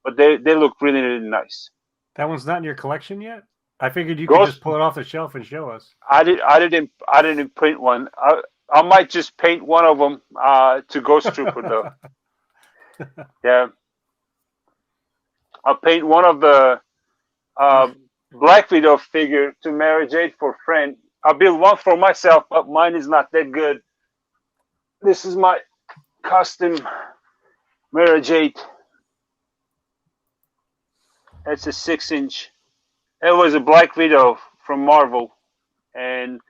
But they look really, really nice. That one's not in your collection yet? I figured you could just pull it off the shelf and show us. I didn't print one. I might just paint one of them to Ghost Trooper though. Yeah, I'll paint one of the Black Widow figure to Mary Jade for friend. I'll build one for myself, but mine is not that good. This is my custom Mary Jade. That's a 6-inch. It was a Black Widow from Marvel, and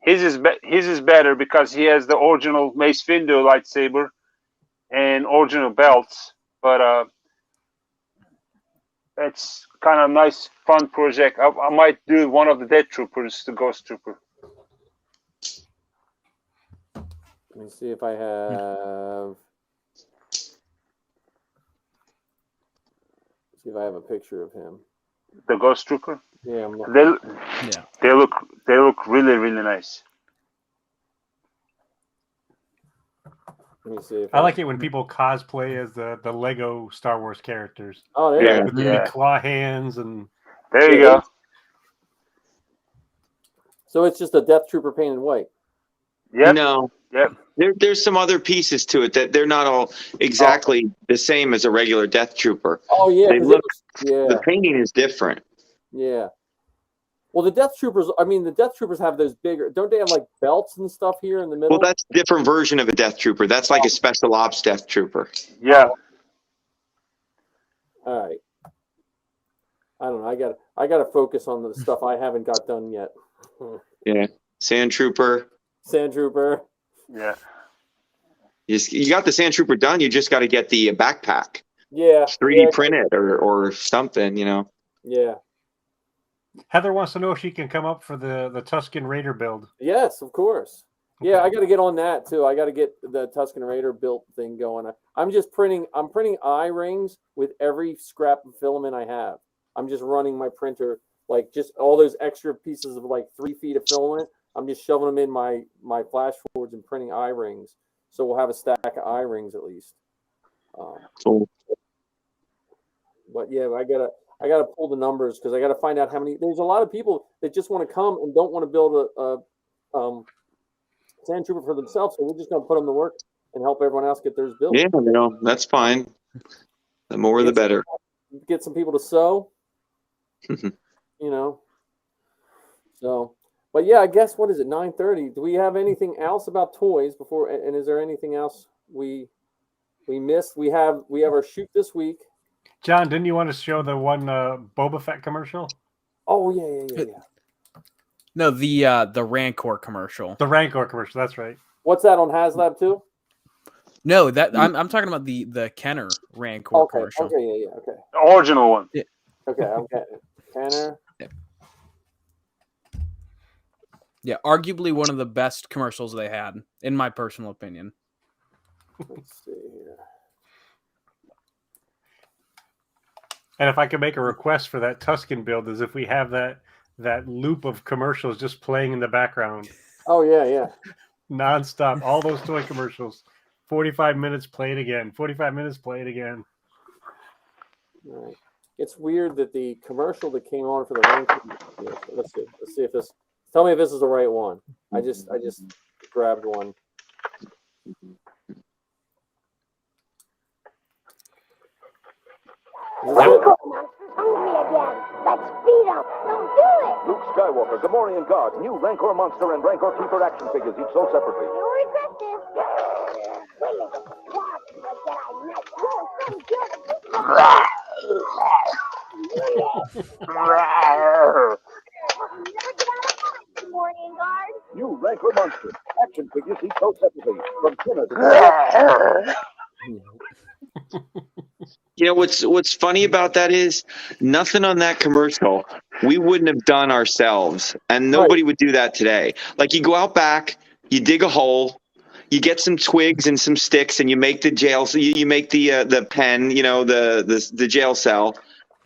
his is better because he has the original Mace Windu lightsaber and original belts. But it's kind of nice, fun project. I might do one of the Death Troopers, the Ghost Trooper. Let me see if I have. See if I have a picture of him. The Ghost Trooper. Yeah, I'm looking. They look really, really nice. Let me see if I like it when people cosplay as the Lego Star Wars characters. Oh, there you go. With the big claw hands and. There you go. So it's just a Death Trooper painted white. Yep. No. Yep. There's some other pieces to it that they're not all exactly the same as a regular Death Trooper. Oh yeah, the painting is different. Yeah. Well, the Death Troopers. I mean, the Death Troopers have those bigger. Don't they have like belts and stuff here in the middle? Well, that's a different version of a Death Trooper. That's like a Special Ops Death Trooper. Yeah. All right. I don't know. I got to focus on the stuff I haven't got done yet. Yeah. Sand Trooper. Sand Trooper. Yeah. You got the Sand Trooper done. You just got to get the backpack. Yeah. 3D print it or something, you know. Yeah. Heather wants to know if she can come up for the Tusken Raider build. Yes, of course. Yeah, I got to get on that too. I got to get the Tusken Raider built thing going. I'm printing eye rings with every scrap of filament I have. I'm just running my printer, like just all those extra pieces of like 3 feet of filament. I'm just shoving them in my flash forwards and printing eye rings. So we'll have a stack of eye rings at least. Cool. But yeah, I gotta pull the numbers because I gotta find out how many. There's a lot of people that just want to come and don't want to build a Sand Trooper for themselves. So we're just gonna put them to work and help everyone else get theirs built. Yeah, no, that's fine. The more the better. Get some people to sew. You know. So, but yeah, I guess what is it? 9:30. Do we have anything else about toys before? And is there anything else we missed? We have our shoot this week. John, didn't you want to show the one Boba Fett commercial? Oh yeah. No, the Rancor commercial. The Rancor commercial. That's right. What's that on HasLab too? No, that I'm talking about the Kenner Rancor commercial. Okay, yeah. Okay. The original one. Yeah. Okay, I'm getting it. Kenner. Yeah, arguably one of the best commercials they had, in my personal opinion. Let's see here. And if I could make a request for that Tusken build, is if we have that loop of commercials just playing in the background. Oh yeah. Nonstop. All those toy commercials. 45 minutes, play it again. 45 minutes, play it again. All right. It's weird that the commercial that came on for the Rancor. Let's see if this. Tell me if this is the right one. I just grabbed one. Rancor monster's hungry again. Let's feed him. Don't do it. Luke Skywalker, Gamorrean Guard, new Rancor Monster and Rancor Keeper action figures, each sold separately. You'll regret this. Wait a minute. That I met. Oh, so good. Never get out of line, Gamorrean Guard. New Rancor Monster, Action figures each sold separately from Kenner. You know what's funny about that is nothing on that commercial we wouldn't have done ourselves, and nobody would do that today. Like you go out back, you dig a hole, you get some twigs and some sticks, and you make the jail. So you make the pen, the jail cell,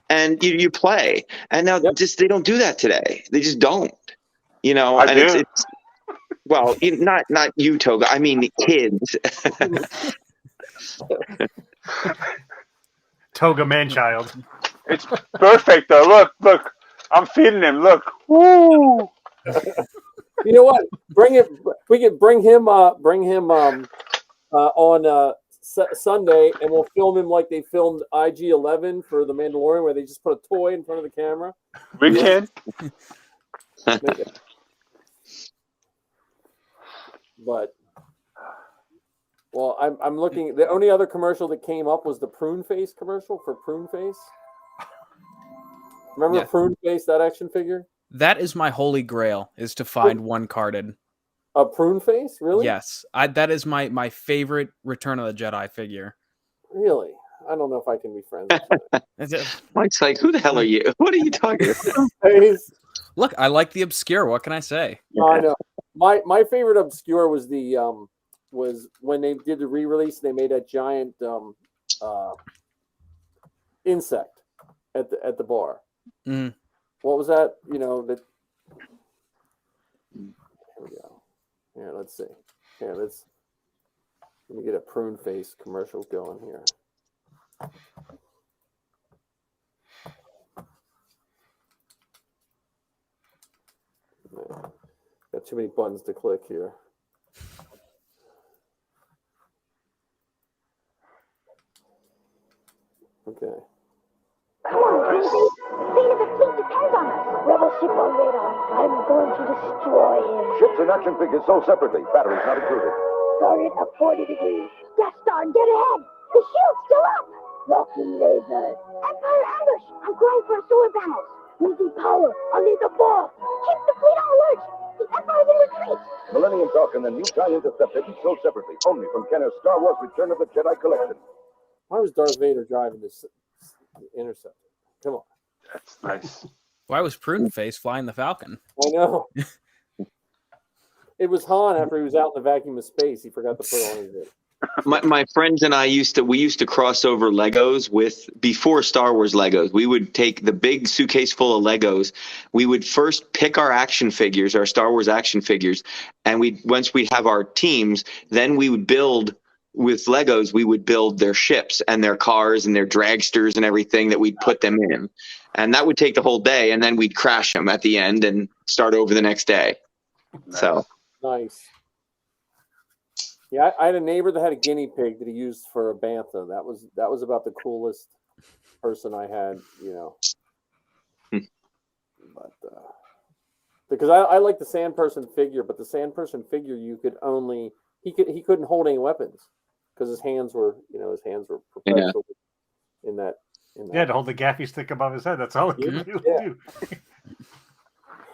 and you play. And now just they don't do that today. They just don't. I do. It's well, not you, Toga. I mean kids. Toga man-child. It's perfect though. Look. I'm feeding him. Look. Woo! You know what? We could bring him on Sunday, and we'll film him like they filmed IG-11 for The Mandalorian, where they just put a toy in front of the camera. We can. But I'm looking. The only other commercial that came up was the Prune Face commercial for Prune Face. Remember Prune Face, that action figure? That is my holy grail, is to find one carded. A Prune Face? Really? Yes. That is my favorite Return of the Jedi figure. Really? I don't know if I can be friends with you. Mike's like, who the hell are you? What are you talking about? Look, I like the obscure. What can I say? I know. My favorite obscure was was when they did the re-release. They made that giant insect at the bar. Mm. What was that? That. Here we go. Here, let's see. Here, let me get a Prune Face commercial going here. Got too many buttons to click here. Okay. Come on, Prune Face. The fate of the fleet depends on us. Rebel ship on radar. I'm going to destroy him. Ships and action figures sold separately. Batteries not included. Started at 40 degrees. Death Star, get ahead. The shield's still up. Locking lasers. Empire ambush. I'm going for solar panels. Losing power. I'll need the ball. Keep the fleet on alert. The Empire's in retreat. Millennium Falcon and new TIE Interceptor each sold separately, only from Kenner's Star Wars Return of the Jedi collection. Why was Darth Vader driving this Interceptor? Come on. That's nice. Why was Prune Face flying the Falcon? I know. It was Han after he was out in the vacuum of space. He forgot to put on his head. My friends and I used to cross over Legos before Star Wars Legos. We would take the big suitcase full of Legos. We would first pick our action figures, our Star Wars action figures, and once we have our teams, then we would build with Legos. We would build their ships and their cars and their dragsters and everything that we'd put them in, and that would take the whole day. And then we'd crash them at the end and start over the next day. Nice. So Nice. Yeah, I had a neighbor that had a guinea pig that he used for a bantha. That was about the coolest person I had, But because I like the sand person figure, but the sand person figure he couldn't hold any weapons because his hands were perpetually in that. Yeah, to hold the gaffy stick above his head. That's all he could do.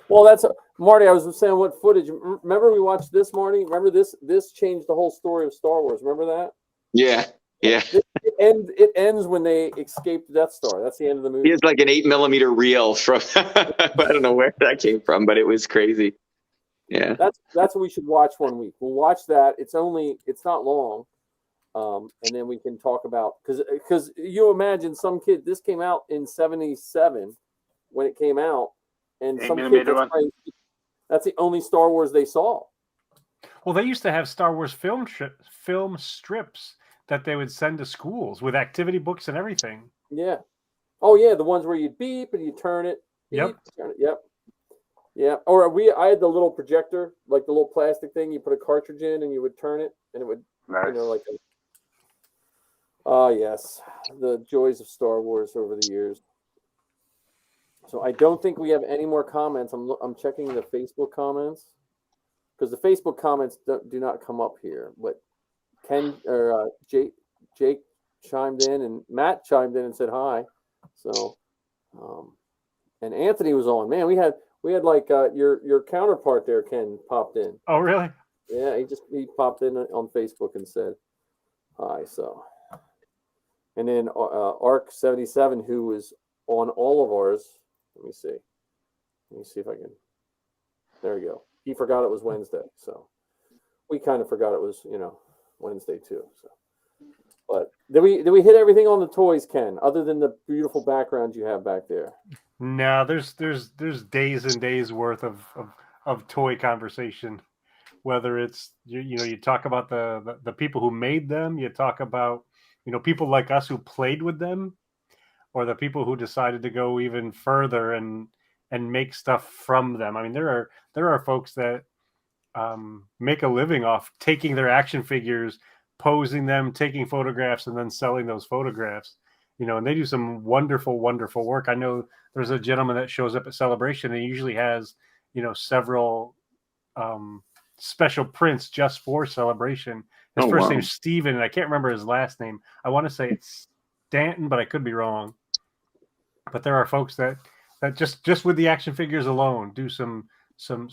Well, that's Marty. I was saying what footage. Remember we watched this, Marty? Remember this? This changed the whole story of Star Wars. Remember that? yeah. It ends when they escape the Death Star. That's the end of the movie. He has like an 8mm reel from I don't know where that came from, but it was crazy. Yeah. That's what we should watch one week. We'll watch that. It's not long, and then we can talk about because you imagine some kid. This came out in '77 when it came out. And some kids, that's the only Star Wars they saw. Well, they used to have Star Wars film strips that they would send to schools with activity books and everything. Yeah. Oh, yeah, the ones where you beep and you turn it. Beep, Yep. Turn it. Yep. Yeah. Or I had the little projector, like the little plastic thing. You put a cartridge in and you would turn it, and it would, Nice. yes, the joys of Star Wars over the years. So I don't think we have any more comments. I'm checking the Facebook comments because the Facebook comments do not come up here. But Jake chimed in and Matt chimed in and said hi. So, and Anthony was on. Man, we had like your counterpart there, Ken, popped in. Oh, really? Yeah, he popped in on Facebook and said hi. So, and then Arc77, who was on all of ours. Let me see. Let me see if I can. There we go. He forgot it was Wednesday, so we kind of forgot it was Wednesday too. So, but did we hit everything on the toys, Ken? Other than the beautiful background you have back there. No, there's days and days worth of toy conversation. Whether it's you talk about the people who made them, you talk about people like us who played with them, or the people who decided to go even further and make stuff from them. I mean, there are folks that make a living off taking their action figures, posing them, taking photographs, and then selling those photographs. And they do some wonderful, wonderful work. I know there's a gentleman that shows up at Celebration, and he usually has several special prints just for Celebration. His first name's Steven, and I can't remember his last name. I want to say it's Stanton, but I could be wrong. But there are folks that just with the action figures alone do some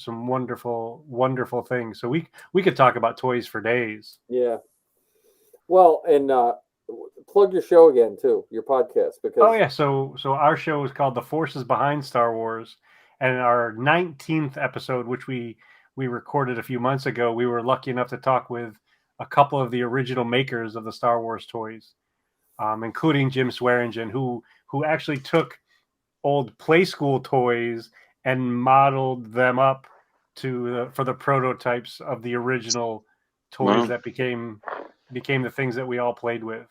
wonderful, wonderful things. So we could talk about toys for days. Yeah. Well, and plug your show again too, your podcast, because so our show is called The Forces Behind Star Wars, and our 19th episode, which we recorded a few months ago, we were lucky enough to talk with a couple of the original makers of the Star Wars toys, including Jim Swearingen, who actually took old play school toys and modeled them up for the prototypes of the original toys that became the things that we all played with.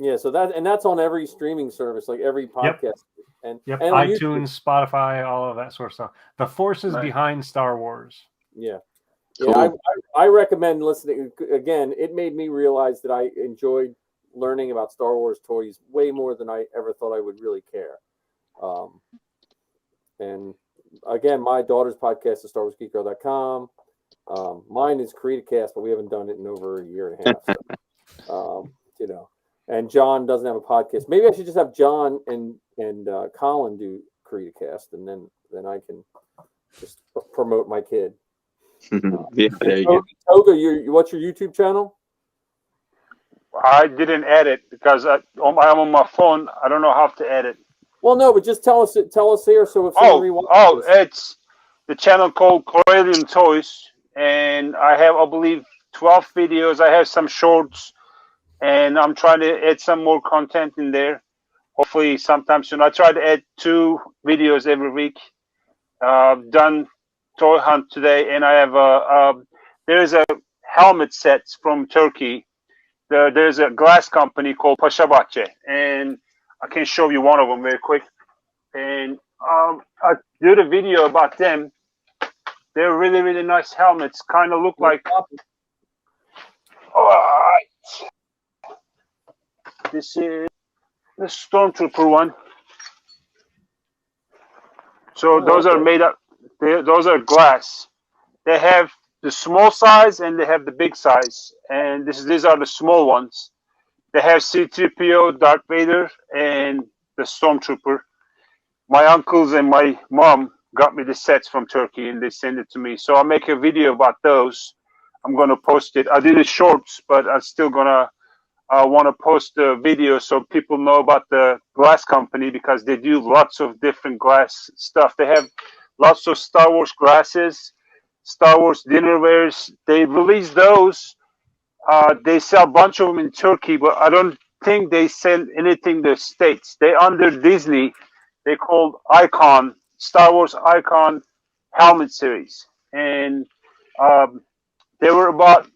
Yeah, so that's on every streaming service, like every podcast. And iTunes, Spotify, all of that sort of stuff. The Forces Behind Star Wars. Yeah. Cool. Yeah, I recommend listening. Again, it made me realize that I enjoyed learning about Star Wars toys way more than I ever thought I would really care. And again, my daughter's podcast is StarWarsGeekGirl.com. Mine is CreativeCast, but we haven't done it in over a year and a half. So, and John doesn't have a podcast. Maybe I should just have John and Colin do CreativeCast, and then I can just promote my kid. Yeah, there you go. Toga, what's your YouTube channel? I didn't edit because I'm on my phone. I don't know how to edit. Well, no, but just tell us here. So if it's the channel called Corellian Toys, and I have, I believe, 12 videos. I have some shorts, and I'm trying to add some more content in there. Hopefully, sometime soon. I try to add 2 videos every week. I've done toy hunt today, and I have there's a helmet set from Turkey. There's a glass company called Paşabahçe, and I can show you one of them very quick. And I did a video about them. They're really, really nice helmets. Kind of look like. All right. This is the Stormtrooper one. So those are made up. Those are glass. They have the small size and they have the big size. And these are the small ones. They have C-3PO, Darth Vader, and the Stormtrooper. My uncles and my mom got me the sets from Turkey, and they sent it to me. So I'll make a video about those. I'm going to post it. I did it shorts, but I'm still going to want to post a video so people know about the glass company, because they do lots of different glass stuff. They have lots of Star Wars glasses, Star Wars dinnerwares. They release those. They sell a bunch of them in Turkey, but I don't think they sell anything to the States. They're under Disney. They called Icon, Star Wars Icon helmet series. And they were about,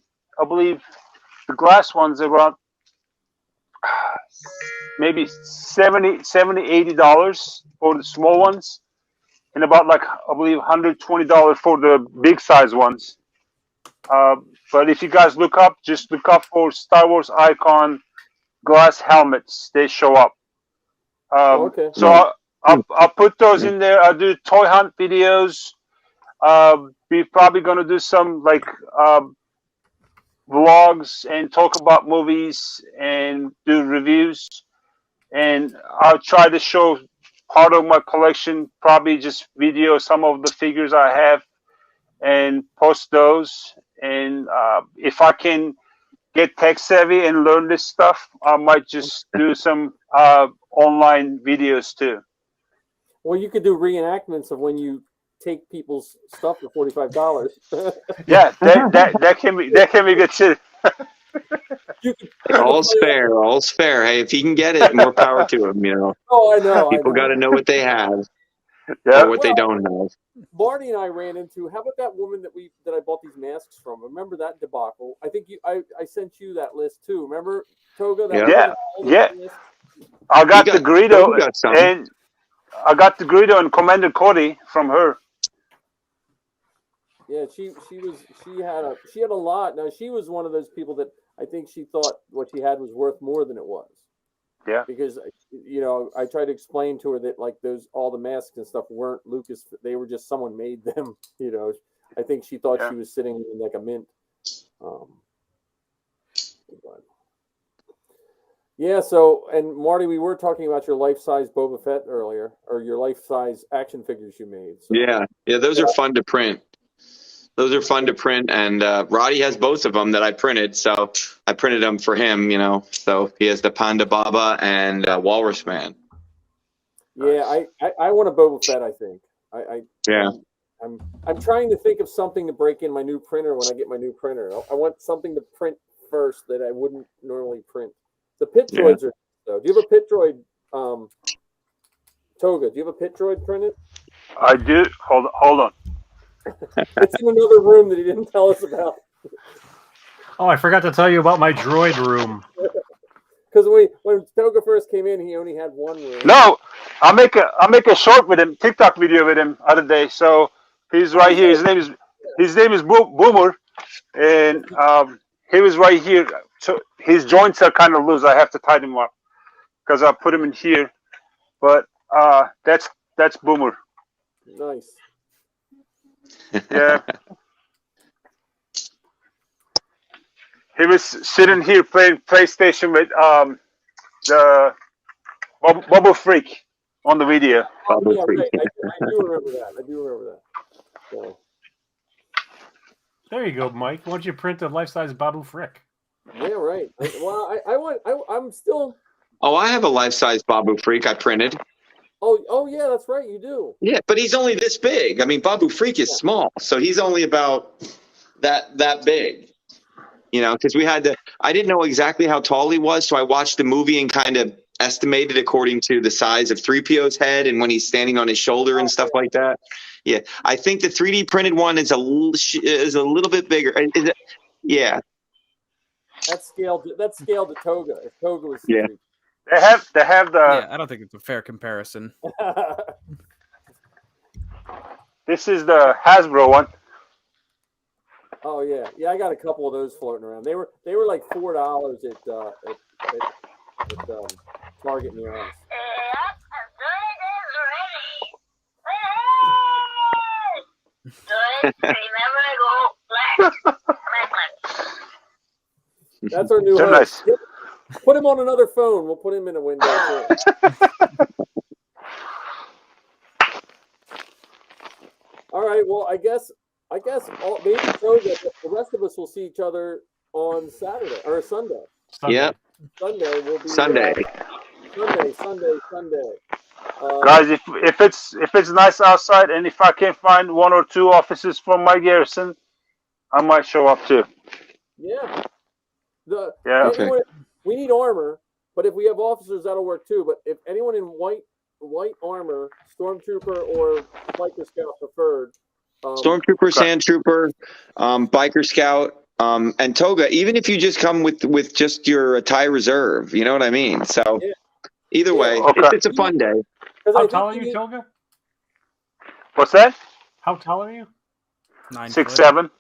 I believe, the glass ones around maybe $80 for the small ones, and about, like, I believe $120 for the big size ones. But if you guys just look up for Star Wars Icon glass helmets. They show up. Okay. So I'll put those in there. I'll do toy hunt videos. We're probably going to do some, like, vlogs and talk about movies and do reviews. And I'll try to show part of my collection, probably just video some of the figures I have and post those. and if I can get tech savvy and learn this stuff, I might just do some online videos too. Well, you could do reenactments of when you take people's stuff for $45. Yeah, that can be good too. All's fair. All's fair. Hey, if he can get it, more power to him. You know, Oh, I know. people got to know what they have Yeah. or what they don't have. Marty and I ran into. How about that woman that I bought these masks from? Remember that debacle? I think I sent you that list too. Remember Toga? That Yeah. woman that all those Yeah. lists? I got You the got- Greedo you got some. and I got the Greedo and Commander Cody from her. Yeah, she had a lot. Now she was one of those people that I think she thought what she had was worth more than it was. Yeah. Because I tried to explain to her that like all the masks and stuff weren't Lucas. They were just someone made them. I think she thought she was sitting in like a mint. Yeah. So, and Marty, we were talking about your life-size Boba Fett earlier, or your life-size action figures you made. So. Yeah. Those are fun to print. Those are fun to print, and Roddy has both of them that I printed. So I printed them for him, So he has the Panda Baba and Walrus Man. Yeah, I want a Boba Fett. I think. Yeah. I'm trying to think of something to break in my new printer when I get my new printer. I want something to print first that I wouldn't normally print. The pit droids are though. Do you have a pit droid, Toga? Do you have a pit droid printed? I do. Hold on. It's in another room that he didn't tell us about. Oh, I forgot to tell you about my droid room. Because when Toga first came in, he only had one room. No, I make a short with him, TikTok video with him other day. So he's right here. His name is Boomer, and he was right here. So his joints are kind of loose. I have to tighten him up because I put him in here. But that's Boomer. Nice. Yeah. He was sitting here playing PlayStation with the Bubble Freak on the video. Oh, yeah, right. I do remember that. So. There you go, Mike. Why don't you print a life-size Babu Frick? Yeah, right. I'm still. Oh, I have a life-size Babu Freak I printed. Oh, yeah, that's right. You do. Yeah, but he's only this big. I mean, Babu Freak is small, so he's only about that big. Because I didn't know exactly how tall he was, so I watched the movie and kind of estimated according to the size of 3PO's head and when he's standing on his shoulder and stuff like that. Yeah, I think the 3D printed one is a little bit bigger. Is it? Yeah. That's scaled to Toga. If Toga was. Yeah. They have the. Yeah, I don't think it's a fair comparison. This is the Hasbro one. Oh yeah, I got a couple of those floating around. They were like $4 at Target near us. That's our new host. Nice. Put him on another phone. We'll put him in a window too. All right. Well, I guess maybe Toga, the rest of us will see each other on Saturday or Sunday. Yeah. Sunday will be Sunday. Sunday. Guys, if it's nice outside and if I can find one or two offices for my garrison, I might show up too. Yeah. Okay. We need armor, but if we have officers, that'll work too. But if anyone in white armor, stormtrooper or biker scout preferred. Stormtrooper, Sandtrooper, biker scout, and Toga. Even if you just come with just your TIE reserve, you know what I mean. So either way, it's a fun day. How tall are you, Toga? What's that? How tall are you? 6'7".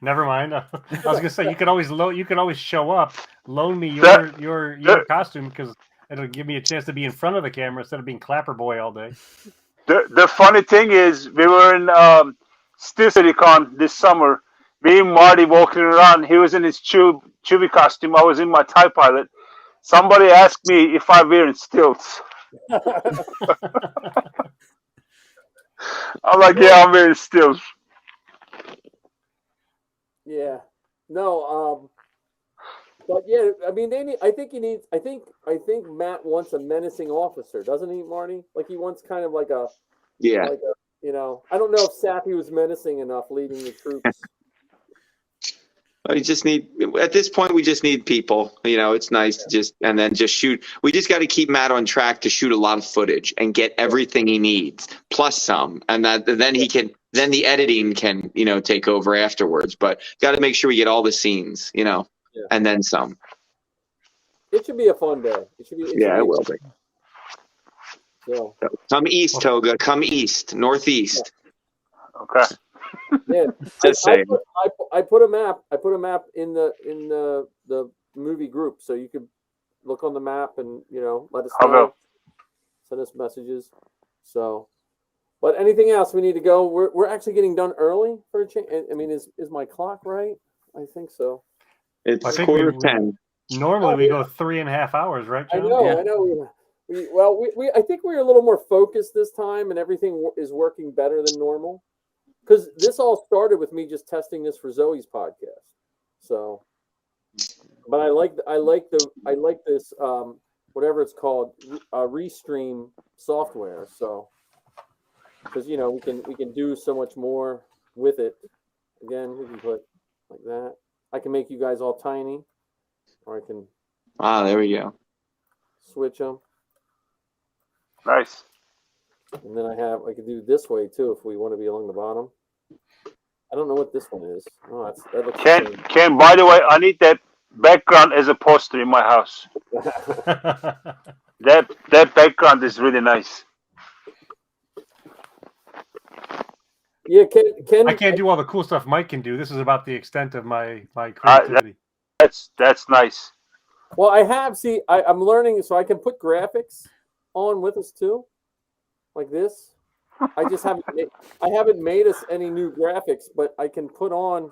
Never mind. I was gonna say you could always show up, loan me your costume because it'll give me a chance to be in front of the camera instead of being Clapper Boy all day. The funny thing is, we were in Steel City Con this summer. Me and Marty walking around. He was in his Chewie costume. I was in my TIE Pilot. Somebody asked me if I'm wearing stilts. I'm like, yeah, I'm wearing stilts. No, but yeah, I mean, I think Matt wants a menacing officer, doesn't he, Marty? Like he wants kind of like a, Yeah. like a, you know, I don't know if Sappy was menacing enough leading the troops. We just need, at this point, we just need people. You know, it's nice to just shoot. We just got to keep Matt on track to shoot a lot of footage and get everything he needs, plus some. And then the editing can, you know, take over afterwards. But got to make sure we get all the scenes, you know, and then some. It should be a fun day. It will be. So. Come east, Toga. Come east, northeast. Okay. Yeah, Just saying. I put a map. I put a map in the movie group, so you could look on the map and, you know, let us know. Send us messages. So, but anything else we need to go? We're actually getting done early for a change. I mean, is my clock right? I think so. It's 9:45. Normally we go 3.5 hours, right, John? I know. We I think we're a little more focused this time, and everything is working better than normal. Because this all started with me just testing this for Zoe's podcast. So, but I like this whatever it's called, Restream software. So, because, you know, we can do so much more with it. Again, we can put like that. I can make you guys all tiny, or I can. Ah, there we go. Switch them. Nice. And then I can do this way too if we want to be along the bottom. I don't know what this one is. Oh, that looks Ken, by the way, I need that background as a poster in my house. that background is really nice. Yeah, Ken. I can't do all the cool stuff Mike can do. This is about the extent of my creativity. That's nice. Well, I'm learning, so I can put graphics on with us too, like this. I just haven't made us any new graphics, but I can put on,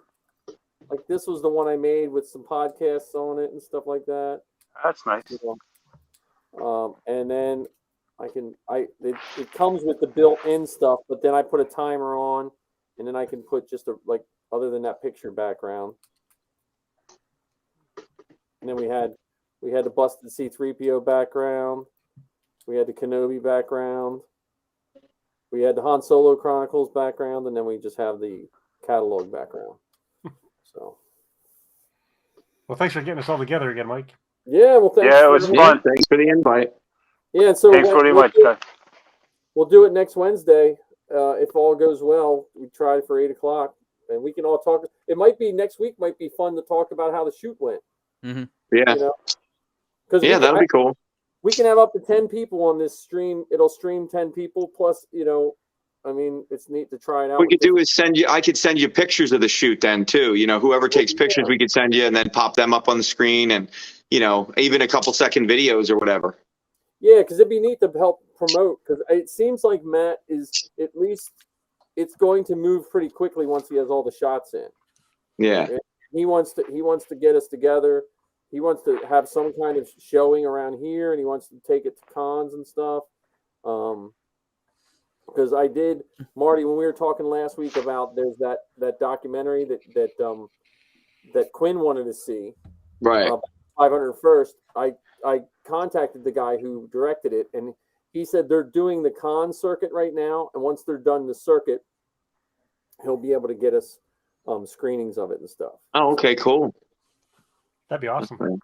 like, this was the one I made with some podcasts on it and stuff like that. That's nice. You know? And then it comes with the built-in stuff, but then I put a timer on, and then I can put just other than that picture background. And then we had the busted C-3PO background. We had the Kenobi background. We had the Han Solo Chronicles background, and then we just have the catalog background. So, well, thanks for getting us all together again, Mike. Yeah, well, thanks. Yeah, it was fun. Thanks for the invite. Yeah, so thanks very much, guys. We'll do it next Wednesday if all goes well. We try for 8:00, and we can all talk. It might be next week. Might be fun to talk about how the shoot went. Mm-hmm. You Yeah. know? That'll be cool. We can have up to 10 people on this stream. It'll stream 10 people plus, you know, I mean, it's neat to try it out. What we could do is I could send you pictures of the shoot then too. You know, whoever takes pictures, we could send you and then pop them up on the screen and, you know, even a couple second videos or whatever. Yeah, because it'd be neat to help promote, because it seems like Matt is, at least it's going to move pretty quickly once he has all the shots in. Yeah. And he wants to get us together. He wants to have some kind of showing around here, and he wants to take it to cons and stuff. Because I did, Marty, when we were talking last week about there's that documentary that Quinn wanted to see, right? 501st. I contacted the guy who directed it, and he said they're doing the con circuit right now, and once they're done the circuit, he'll be able to get us screenings of it and stuff. Oh, okay, cool. That'd be awesome.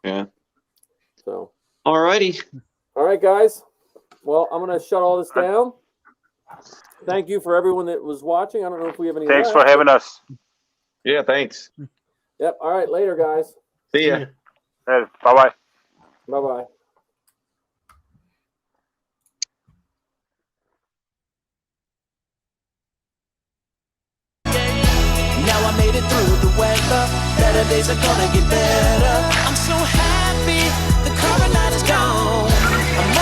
Yeah. So. Alrighty. All right, guys. Well, I'm gonna shut all this down. Thank you for everyone that was watching. I don't know if we have any. Thanks for having us. Yeah, thanks. Yep. All right. Later, guys. See ya. Bye-bye. Bye-bye. Now I made it through the weather. Better days are gonna get better. I'm so happy the current night is gone. I'm